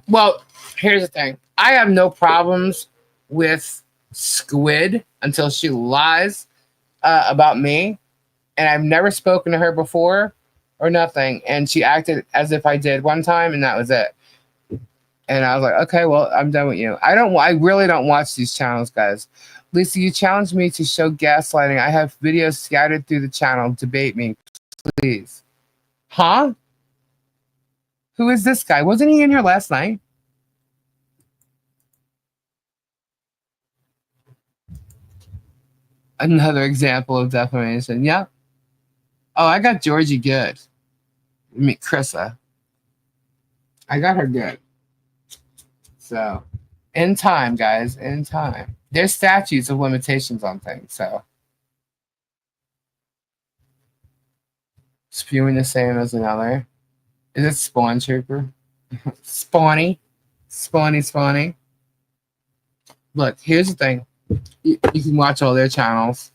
Well, here's the thing. I have no problems with Squid until she lies about me. And I've never spoken to her before or nothing. And she acted as if I did one time, and that was it. And I was like, okay, well, I'm done with you. I really don't watch these channels, guys. Lisa, you challenged me to show gaslighting. I have videos scattered through the channel. Debate me, please. Huh? Who is this guy? Wasn't he in here last night? Another example of defamation. Yep. Oh, I got Georgie good. I mean, Krissa. I got her good. So, in time, guys, in time. There's statutes of limitations on things, so. Spewing the same as another. Is it Spawn Trooper? Spawny. Spawny. Look, here's the thing. You can watch all their channels.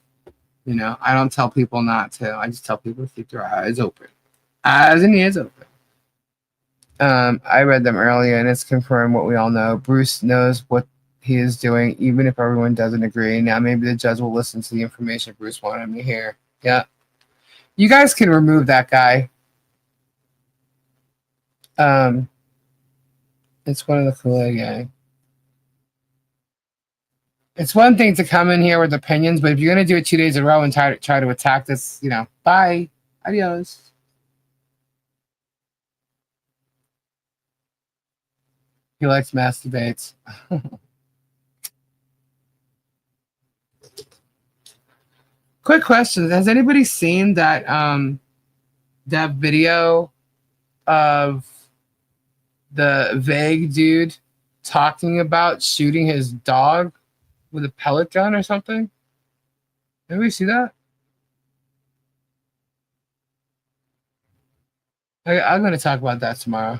You know, I don't tell people not to. I just tell people to keep their eyes open. Eyes and ears open. I read them earlier, and it's confirmed what we all know. Bruce knows what he is doing, even if everyone doesn't agree. Now, maybe the judge will listen to the information Bruce wanted him to hear. Yeah. You guys can remove that guy. It's one of the Kool-Aid gang. It's one thing to come in here with opinions, but if you're going to do it 2 days in a row and try to attack this, you know, bye. Adios. He likes mass debates. Quick question. Has anybody seen that that video of the vague dude talking about shooting his dog with a pellet gun or something? Anybody see that? I'm going to talk about that tomorrow.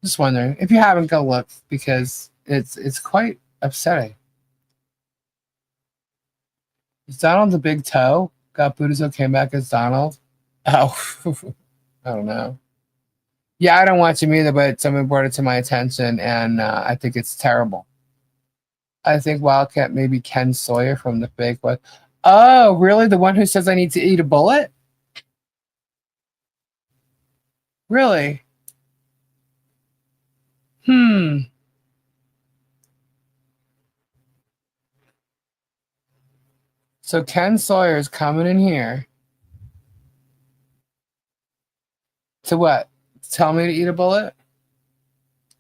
Just wondering. If you haven't, go look, because it's quite upsetting. Is Donald the big toe? Got Buddhism came back as Donald? Oh, I don't know. Yeah, I don't watch him either, but someone brought it to my attention, and I think it's terrible. I think Wildcat maybe Ken Sawyer from the fake one. Oh, really? The one who says I need to eat a bullet? Really? Hmm. So Ken Sawyer is coming in here to what? Tell me to eat a bullet?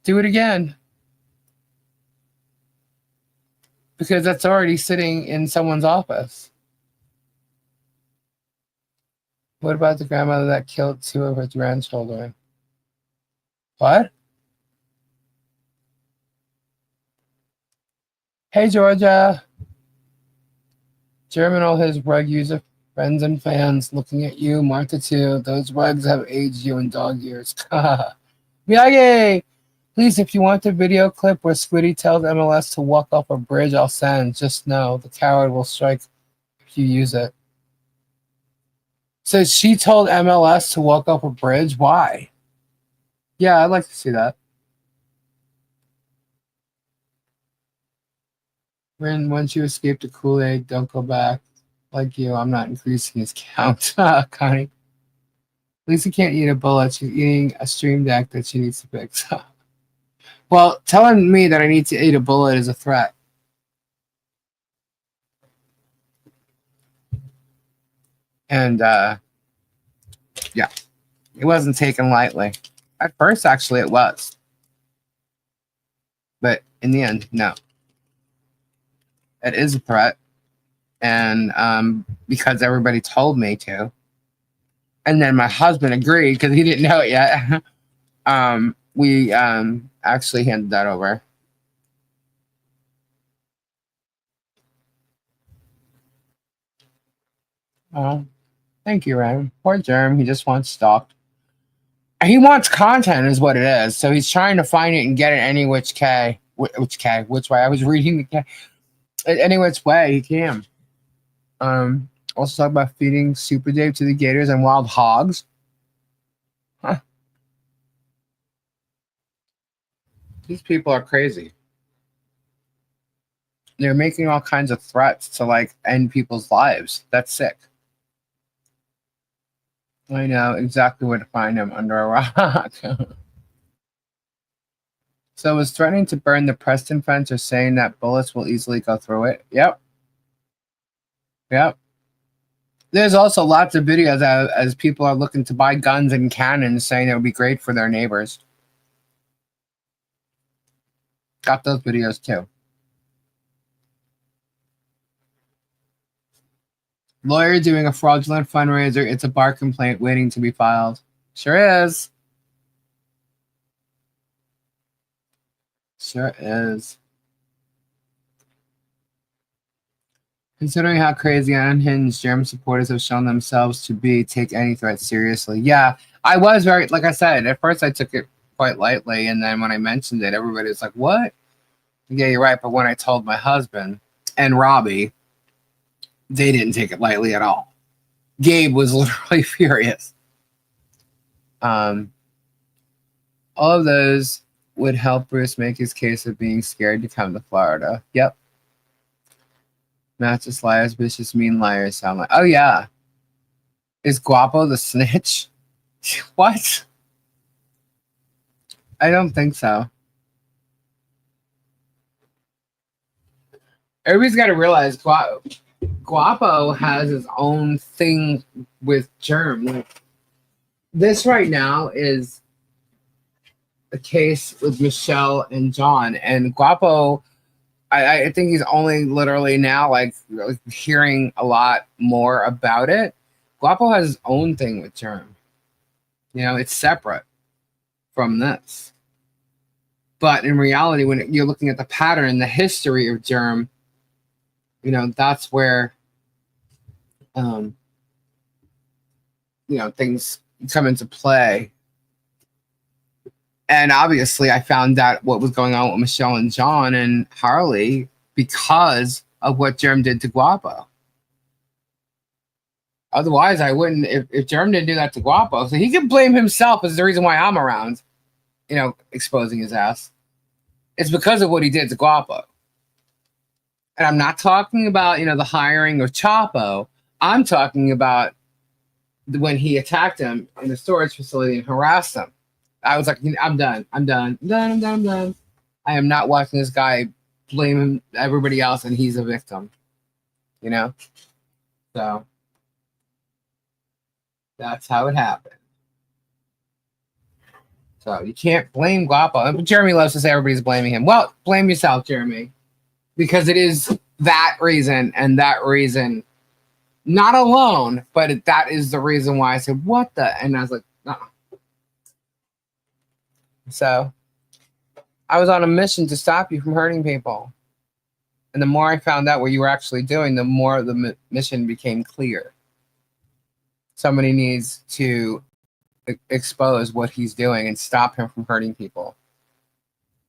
Do it again. Because that's already sitting in someone's office. What about the grandmother that killed 2 of her grandchildren? What? Hey, Georgia. German, all his rug user friends and fans looking at you. Martha, too. Those rugs have aged you in dog years. Miyagi! Please, if you want the video clip where Squiddy tells MLS to walk off a bridge, I'll send. Just know the coward will strike if you use it. So she told MLS to walk off a bridge? Why? Yeah, I'd like to see that. Once you escape the Kool-Aid, don't go back. Like you, I'm not increasing his count. Connie. Lisa can't eat a bullet. She's eating a stream deck that she needs to fix. Well, telling me that I need to eat a bullet is a threat. And, yeah, it wasn't taken lightly. At first, actually, it was. But in the end, no. It is a threat. And because everybody told me to. And then my husband agreed because he didn't know it yet. We actually handed that over. Oh, thank you, Ryan. Poor Germ. He just wants stalked. He wants content, is what it is. So he's trying to find it and get it any which way. Which way? I was reading the K. Any which way he can. Also talk about feeding Super Dave to the gators and wild hogs. Huh. These people are crazy. They're making all kinds of threats to like end people's lives. That's sick. I know exactly where to find him under a rock. So was threatening to burn the Preston fence or saying that bullets will easily go through it? Yep. Yep. There's also lots of videos as people are looking to buy guns and cannons saying it would be great for their neighbors. Got those videos too. Lawyer doing a fraudulent fundraiser. It's a bar complaint waiting to be filed. Sure is. Sure is. Considering how crazy and unhinged German supporters have shown themselves to be, take any threat seriously. Yeah, I was very, like I said, at first I took it quite lightly, and then when I mentioned it, everybody was like, what? Yeah, you're right, but when I told my husband and Robbie, they didn't take it lightly at all. Gabe was literally furious. All of those would help Bruce make his case of being scared to come to Florida. Yep. Not just liars, vicious, mean liars sound like. Oh, yeah. Is Guapo the snitch? What? I don't think so. Everybody's got to realize Guapo has his own thing with Germ. Like, this right now is a case with Michelle and John, and Guapo, I think he's only literally now like hearing a lot more about it. Guapo has his own thing with Germ. You know, it's separate from this. But in reality, when you're looking at the pattern, the history of Germ, you know, that's where, you know, things come into play. And obviously, I found out what was going on with Michelle and John and Harley because of what Germ did to Guapo. Otherwise, I wouldn't. If Germ didn't do that to Guapo, so he can blame himself as the reason why I'm around, you know, exposing his ass. It's because of what he did to Guapo. And I'm not talking about, the hiring of Chapo. I'm talking about when he attacked him in the storage facility and harassed him. I was like, I'm done. I'm done. I'm done. I'm done. I'm done. I am not watching this guy blame everybody else and he's a victim. So that's how it happened. So you can't blame Guapo. Jeremy loves to say everybody's blaming him. Well, blame yourself, Jeremy, because it is that reason and that reason, not alone, but that is the reason why I said, what the? And I was like, no. So I was on a mission to stop you from hurting people. And the more I found out what you were actually doing, the more the mission became clear. Somebody needs to expose what he's doing and stop him from hurting people.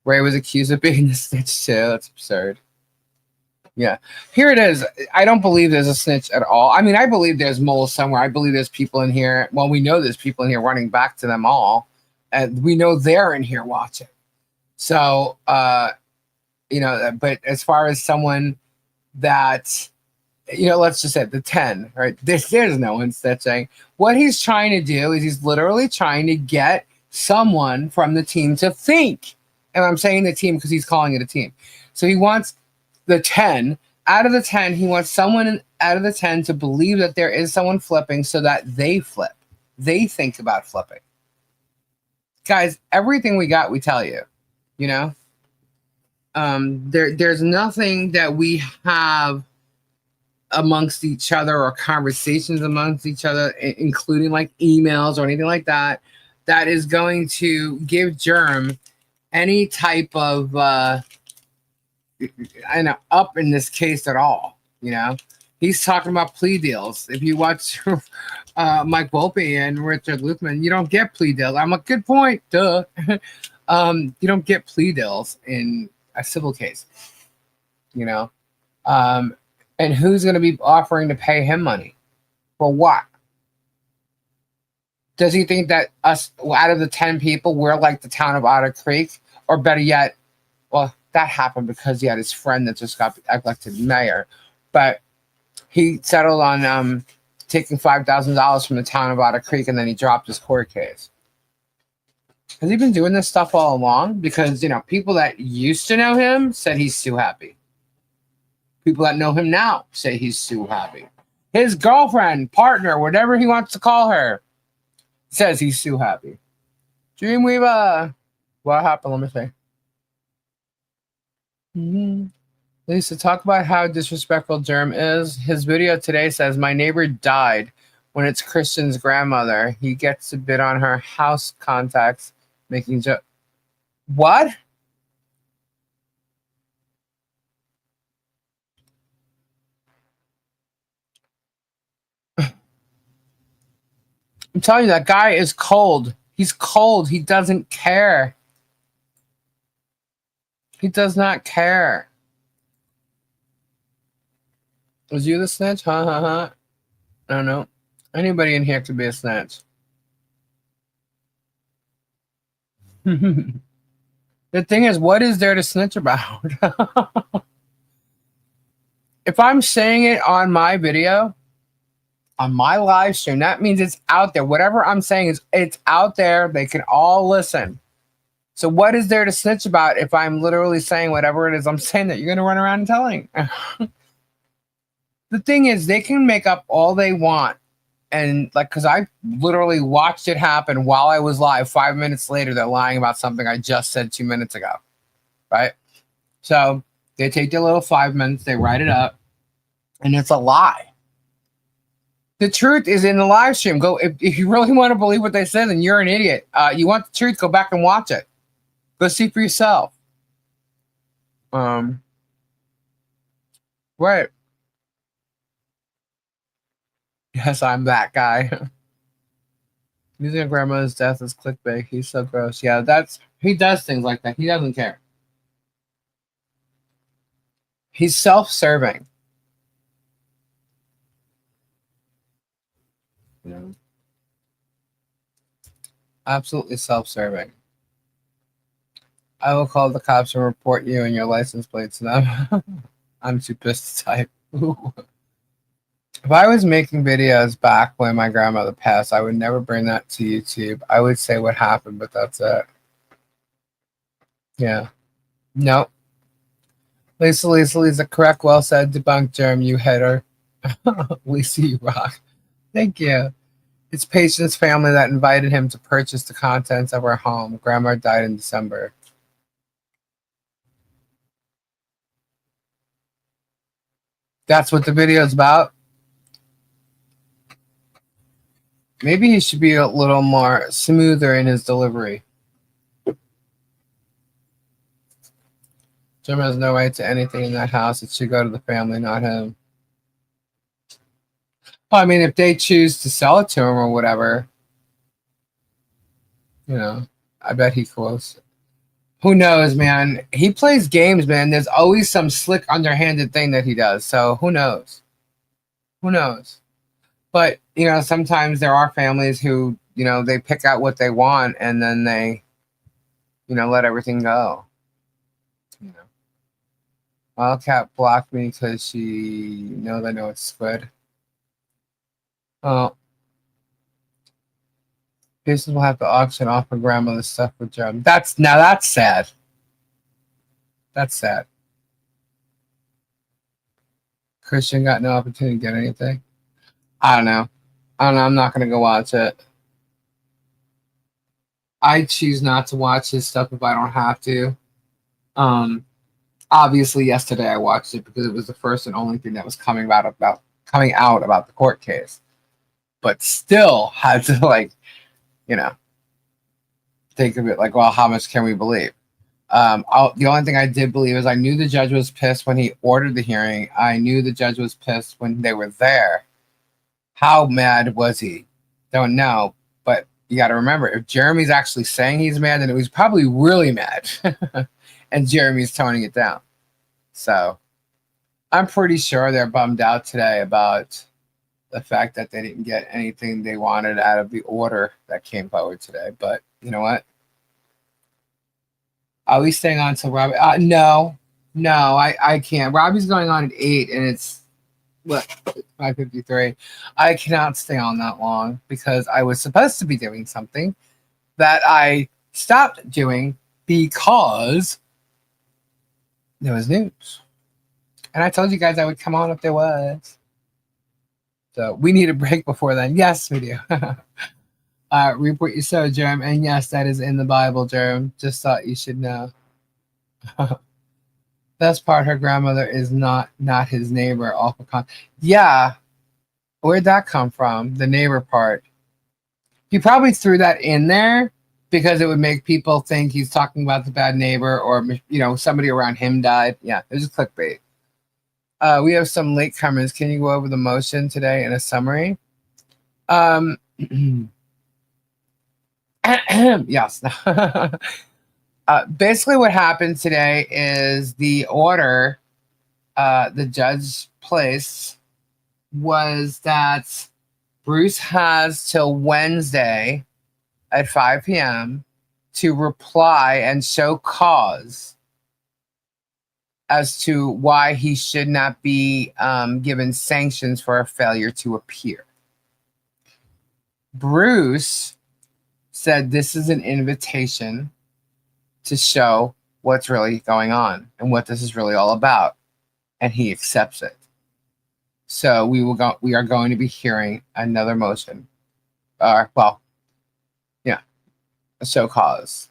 Ray was accused of being the snitch too. That's absurd. Yeah. Here it is. I don't believe there's a snitch at all. I mean, I believe there's moles somewhere. I believe there's people in here. Well, we know there's people in here running back to them all. And we know they're in here watching. So, but as far as someone that, let's just say the 10, right? There's no one snitching. What he's trying to do is he's literally trying to get someone from the team to think. And I'm saying the team because he's calling it a team. So he wants the 10. Out of the 10, he wants someone out of the 10 to believe that there is someone flipping so that they flip. They think about flipping. Guys, everything we got, we tell you. There's nothing that we have amongst each other or conversations amongst each other, including like emails or anything like that, that is going to give Germ any type of up in this case at all. He's talking about plea deals. If you watch Mike Volpe and Richard Luthman, you don't get plea deals. I'm a good point. Duh. You don't get plea deals in a civil case. And who's going to be offering to pay him money? For what? Does he think that us, out of the 10 people, we're like the town of Otter Creek? Or better yet, well, that happened because he had his friend that just got elected mayor. But he settled on taking $5,000 from the town of Otter Creek, and then he dropped his court case. Has he been doing this stuff all along? Because, people that used to know him said he's too happy. People that know him now say he's too happy. His girlfriend, partner, whatever he wants to call her, says he's too happy. Dreamweaver. What happened? Let me see. Lisa, talk about how disrespectful Germ is. His video today says, my neighbor died when it's Christian's grandmother. He gets to bid on her house contacts, making joke. What? I'm telling you, that guy is cold. He's cold. He doesn't care. He does not care. Was you the snitch? I don't know. Anybody in here could be a snitch. The thing is, what is there to snitch about? If I'm saying it on my video, on my live stream, that means it's out there. Whatever I'm saying it's out there. They can all listen. So what is there to snitch about if I'm literally saying whatever it is I'm saying that you're going to run around and telling? The thing is, they can make up all they want. And because I literally watched it happen while I was live. 5 minutes later, they're lying about something I just said 2 minutes ago. Right? So they take their little 5 minutes, they write it up, and it's a lie. The truth is in the live stream. Go if you really want to believe what they said, then you're an idiot. You want the truth, go back and watch it. Go see for yourself. Right. Yes, I'm that guy. Using a grandmother's death as clickbait. He's so gross. Yeah, he does things like that. He doesn't care. He's self-serving. Absolutely self-serving. I will call the cops and report you and your license plate to them. I'm too pissed to type. Ooh. If I was making videos back when my grandmother passed, I would never bring that to YouTube. I would say what happened, but that's it. Yeah. Nope. Lisa, correct. Well said. Debunk germ, you header. Lisa, you rock. Thank you. It's Patient's family that invited him to purchase the contents of our home. Grandma died in December. That's what the video is about. Maybe he should be a little more smoother in his delivery. Jim has no right to anything in that house. It should go to the family, not him. Well, I mean, if they choose to sell it to him or whatever, you know, I bet he close. Who knows, man? He plays games, man. There's always some slick, underhanded thing that he does. So who knows? Who knows? But, you know, sometimes there are families who, you know, they pick out what they want and then they, you know, let everything go. You know. Wildcat blocked me because she knows I know it's squid. Oh. Patients will have to auction off her grandmother's stuff with Jim. That's sad. That's sad. Christian got no opportunity to get anything. I don't know. I'm not gonna go watch it. I choose not to watch his stuff if I don't have to. Obviously, yesterday I watched it because it was the first and only thing that was coming out about the court case. But still had to, like, you know, think of it like, well, how much can we believe? The only thing I did believe is I knew the judge was pissed when he ordered the hearing. I knew the judge was pissed when they were there. How mad was he? Don't know. But you got to remember, if Jeremy's actually saying he's mad, then it was probably really mad. And Jeremy's toning it down. So I'm pretty sure they're bummed out today about the fact that they didn't get anything they wanted out of the order that came forward today. But you know what? Are we staying on till Robbie? No, I can't. Robbie's going on at 8 and it's what, 5:53. I cannot stay on that long because I was supposed to be doing something that I stopped doing because there was news. And I told you guys I would come on if there was. So we need a break before then. Yes, we do. Report your sow, Jerem. And yes, that is in the Bible, Jerem. Just thought you should know. Best part, her grandmother is not his neighbor. Awful yeah. Where'd that come from? The neighbor part. He probably threw that in there because it would make people think he's talking about the bad neighbor or, you know, somebody around him died. Yeah, it was clickbait. We have some latecomers. Can you go over the motion today in a summary? Yes. Basically, what happened today is the order the judge placed was that Bruce has till Wednesday at 5 p.m. to reply and show cause as to why he should not be given sanctions for a failure to appear. Bruce said this is an invitation to show what's really going on and what this is really all about, and he accepts it. So we are going to be hearing another motion, a show cause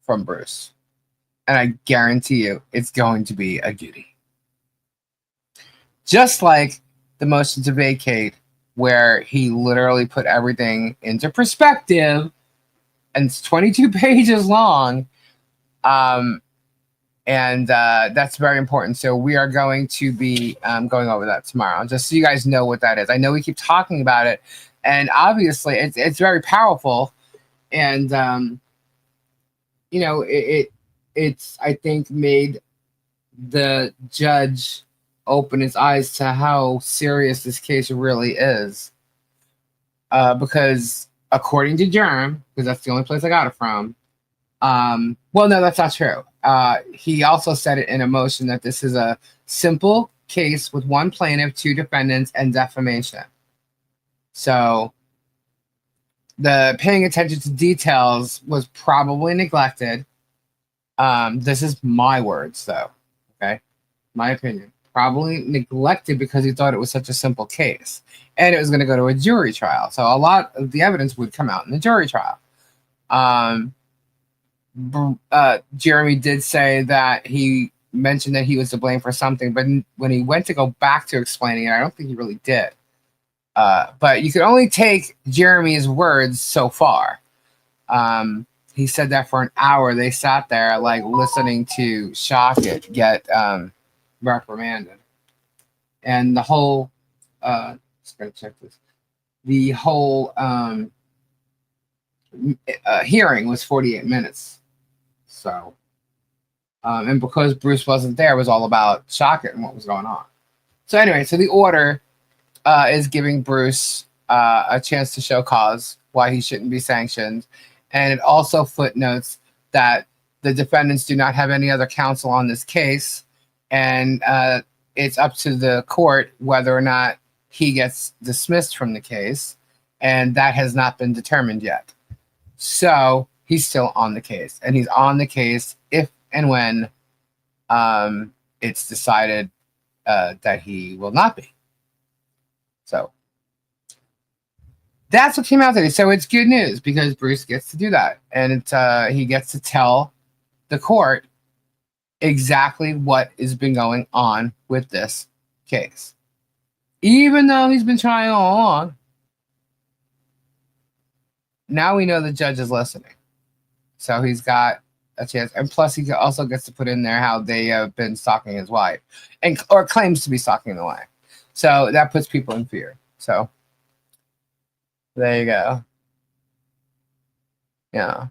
from Bruce. And I guarantee you it's going to be a goodie. Just like the motion to vacate, where he literally put everything into perspective, and it's 22 pages long. And that's very important. So we are going to be going over that tomorrow, just so you guys know what that is. I know we keep talking about it, and obviously it's very powerful. And, you know, it's, I think, made the judge open his eyes to how serious this case really is. Because according to Germ, because that's the only place I got it from, well, no, that's not true. He also said it in a motion that this is a simple case with one plaintiff, two defendants, and defamation. So the paying attention to details was probably neglected. This is my words, though. Okay, my opinion. Probably neglected because he thought it was such a simple case, and it was going to go to a jury trial. So a lot of the evidence would come out in the jury trial. Jeremy did say that he mentioned that he was to blame for something, but when he went to go back to explaining it, I don't think he really did. But you could only take Jeremy's words so far. He said that for an hour they sat there like listening to Shockett get reprimanded, and the whole just gotta check this. The whole hearing was 48 minutes. So, and because Bruce wasn't there, it was all about Shockett and what was going on. So anyway, so the order is giving Bruce a chance to show cause why he shouldn't be sanctioned. And it also footnotes that the defendants do not have any other counsel on this case. And it's up to the court whether or not he gets dismissed from the case. And that has not been determined yet. So he's still on the case. And he's on the case if and when it's decided that he will not be. So that's what came out today. So it's good news because Bruce gets to do that. And he gets to tell the court exactly what has been going on with this case. Even though he's been trying all along, now we know the judge is listening. So he's got a chance. And plus he also gets to put in there how they have been stalking his wife or claims to be stalking the wife. So that puts people in fear. So there you go. Yeah.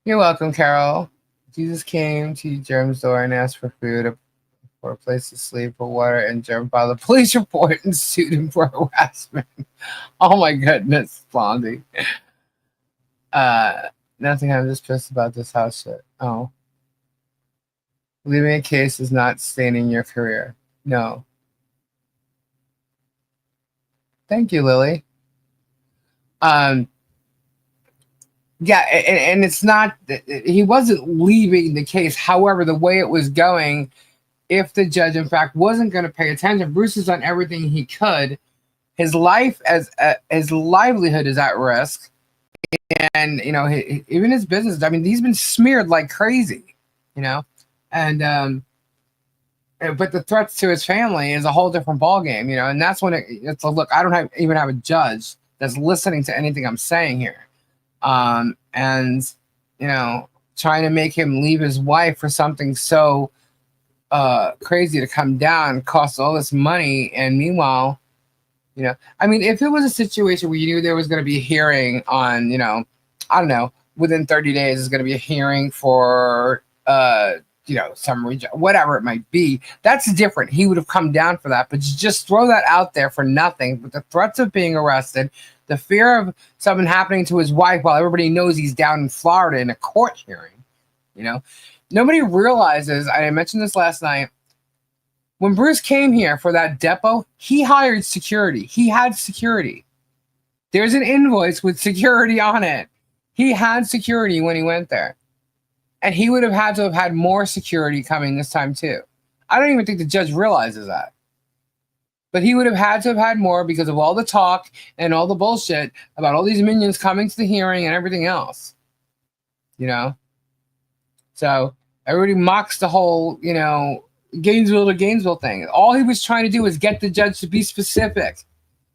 You're welcome, Carol. Jesus came to Jerem's door and asked for food, for a place to sleep, for water, and Jerem filed a police report and sued him for harassment. Oh my goodness, Blondie. Nothing. I'm just pissed about this house shit. Oh. Leaving a case is not staining your career. No. Thank you, Lily. Yeah, and it's not he wasn't leaving the case. However, the way it was going, if the judge in fact wasn't going to pay attention, Bruce has done everything he could. His life his livelihood is at risk, and you know even his business. I mean, he's been smeared like crazy, you know, and but the threats to his family is a whole different ballgame, you know, and that's when it's a look. I don't even have a judge that's listening to anything I'm saying here. And you know, trying to make him leave his wife for something so crazy to come down costs all this money. And meanwhile, you know, I mean, if it was a situation where you knew there was going to be a hearing on, you know, I don't know, within 30 days there's going to be a hearing for you know, some region, whatever it might be, that's different. He would have come down for that, but just throw that out there for nothing. With the threats of being arrested, the fear of something happening to his wife while everybody knows he's down in Florida in a court hearing, you know, nobody realizes. I mentioned this last night. When Bruce came here for that depot, he hired security. He had security. There's an invoice with security on it. He had security when he went there. And he would have had to have had more security coming this time too. I don't even think the judge realizes that. But he would have had to have had more because of all the talk and all the bullshit about all these minions coming to the hearing and everything else. You know? So everybody mocks the whole, you know, Gainesville to Gainesville thing. All he was trying to do was get the judge to be specific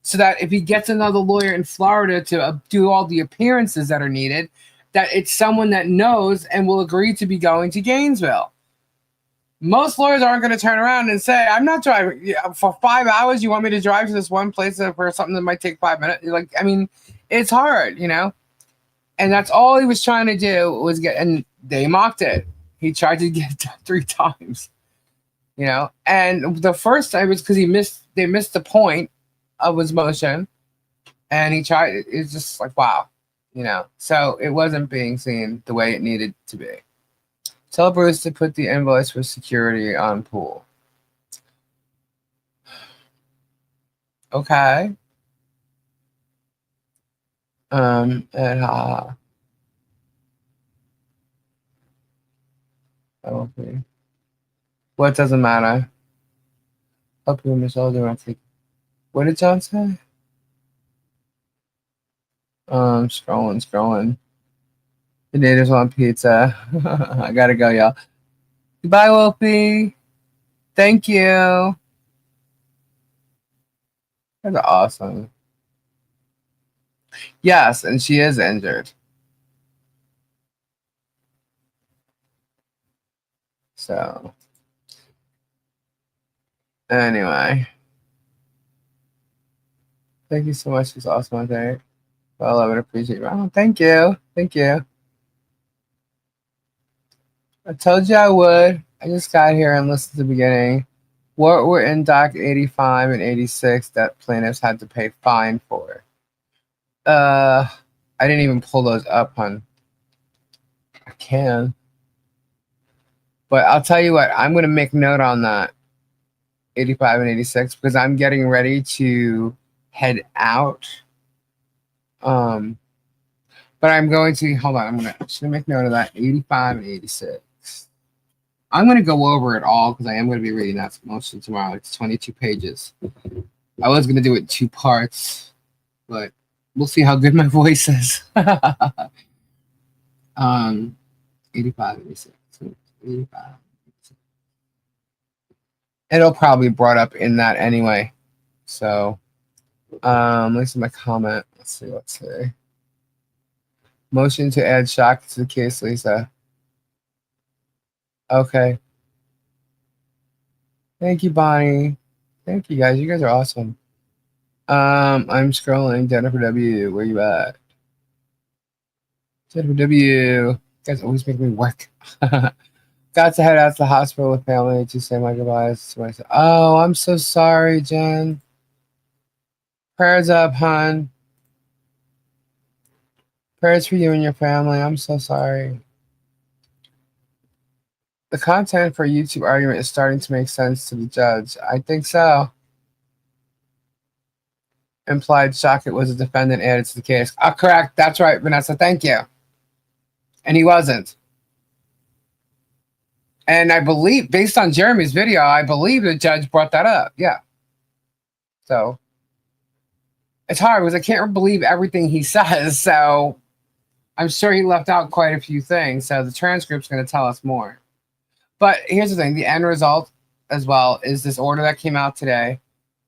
so that if he gets another lawyer in Florida to do all the appearances that are needed, that it's someone that knows and will agree to be going to Gainesville. Most lawyers aren't going to turn around and say, I'm not driving for 5 hours. You want me to drive to this one place for something that might take 5 minutes? Like, I mean, it's hard, you know? And that's all he was trying to do was get, and they mocked it. He tried to get it done 3 times, you know? And the first time was because they missed the point of his motion. And he tried, it's just like, wow. You know, so it wasn't being seen the way it needed to be. Tell Bruce to put the invoice for security on pool. Okay. And okay. What doesn't matter? Help you, Michelle. Do not take. What did John say? Scrolling. The natives want pizza. I gotta go, y'all. Goodbye, Wolfie. Thank you. That's awesome. Yes, and she is injured. So, anyway. Thank you so much. She's awesome, I think. Well, I would appreciate it. Oh, thank you. Thank you. I told you I would. I just got here and listened to the beginning. What were in Doc 85 and 86 that plaintiffs had to pay fine for? I didn't even pull those up, hon. I can. But I'll tell you what, I'm going to make note on that 85 and 86 because I'm getting ready to head out. But I'm going to, hold on, I'm going to make note of that 85 and 86. I'm going to go over it all because I am going to be reading that mostly tomorrow. It's 22 pages. I was going to do it in 2 parts, but we'll see how good my voice is. 85, 86, 85. It'll probably be brought up in that anyway. So, let's see my comment. Let's see. Motion to add shock to the case, Lisa. Okay. Thank you, Bonnie. Thank you, guys. You guys are awesome. I'm scrolling. Jennifer W. Where you at? Jennifer W. You guys always make me work. Got to head out to the hospital with family to say my goodbyes to myself. Oh, I'm so sorry, Jen. Prayers up, hon. Prayers for you and your family. I'm so sorry. The content for YouTube argument is starting to make sense to the judge. I think so. Implied Shockett was a defendant added to the case. Correct. That's right, Vanessa. Thank you. And he wasn't. And I believe, based on Jeremy's video, I believe the judge brought that up. Yeah. So it's hard because I can't believe everything he says. So I'm sure he left out quite a few things. So the transcript's going to tell us more. But here's the thing. The end result as well is this order that came out today.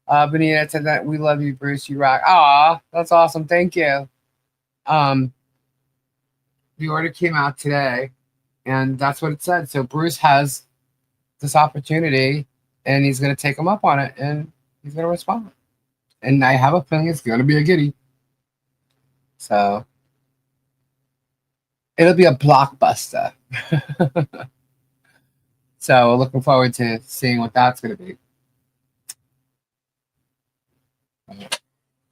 Benita said that we love you, Bruce. You rock. Aw, that's awesome. Thank you. The order came out today, and that's what it said. So Bruce has this opportunity, and he's going to take him up on it, and he's going to respond. And I have a feeling it's going to be a goodie. So it'll be a blockbuster. So looking forward to seeing what that's going to be.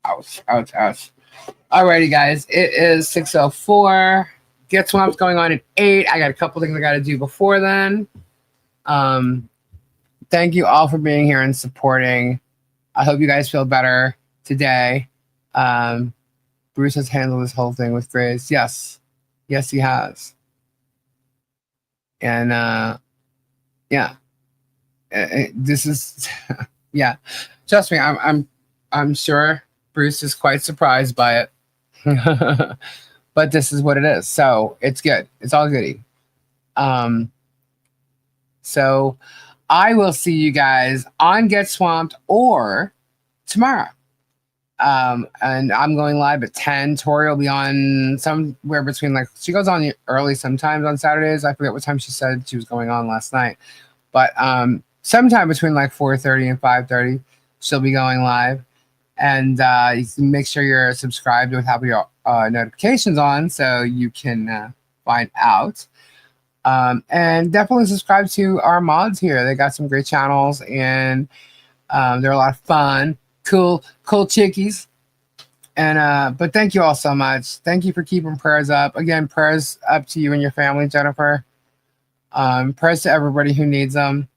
Ouch. Alrighty, guys. It is 6:04. Get Swamp's going on at 8. I got a couple things I got to do before then. Thank you all for being here and supporting. I hope you guys feel better today. Bruce has handled this whole thing with grace. Yes, he has. And yeah, this is yeah. Trust me, I'm sure Bruce is quite surprised by it. But this is what it is. So it's good. It's all goody. So I will see you guys on Get Swamped or tomorrow. And I'm going live at 10. Tori will be on somewhere between, like, she goes on early sometimes on Saturdays. I forget what time she said she was going on last night. But sometime between like 4:30 and 5:30, she'll be going live. And you can make sure you're subscribed with have your notifications on so you can find out. And definitely subscribe to our mods here. They got some great channels, and they're a lot of fun, cool chickies. And but thank you all so much. Thank you for keeping prayers up. Again, prayers up to you and your family, Jennifer. Prayers to everybody who needs them.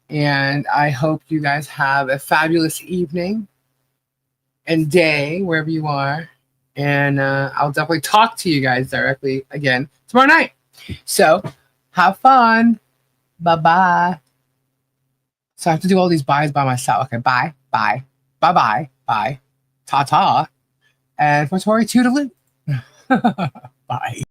And I hope you guys have a fabulous evening and day wherever you are. And I'll definitely talk to you guys directly again tomorrow night. So have fun. Bye-bye. So I have to do all these byes by myself. Okay, bye, bye, bye-bye, bye, ta-ta. And for Tori, toodaloo. Bye.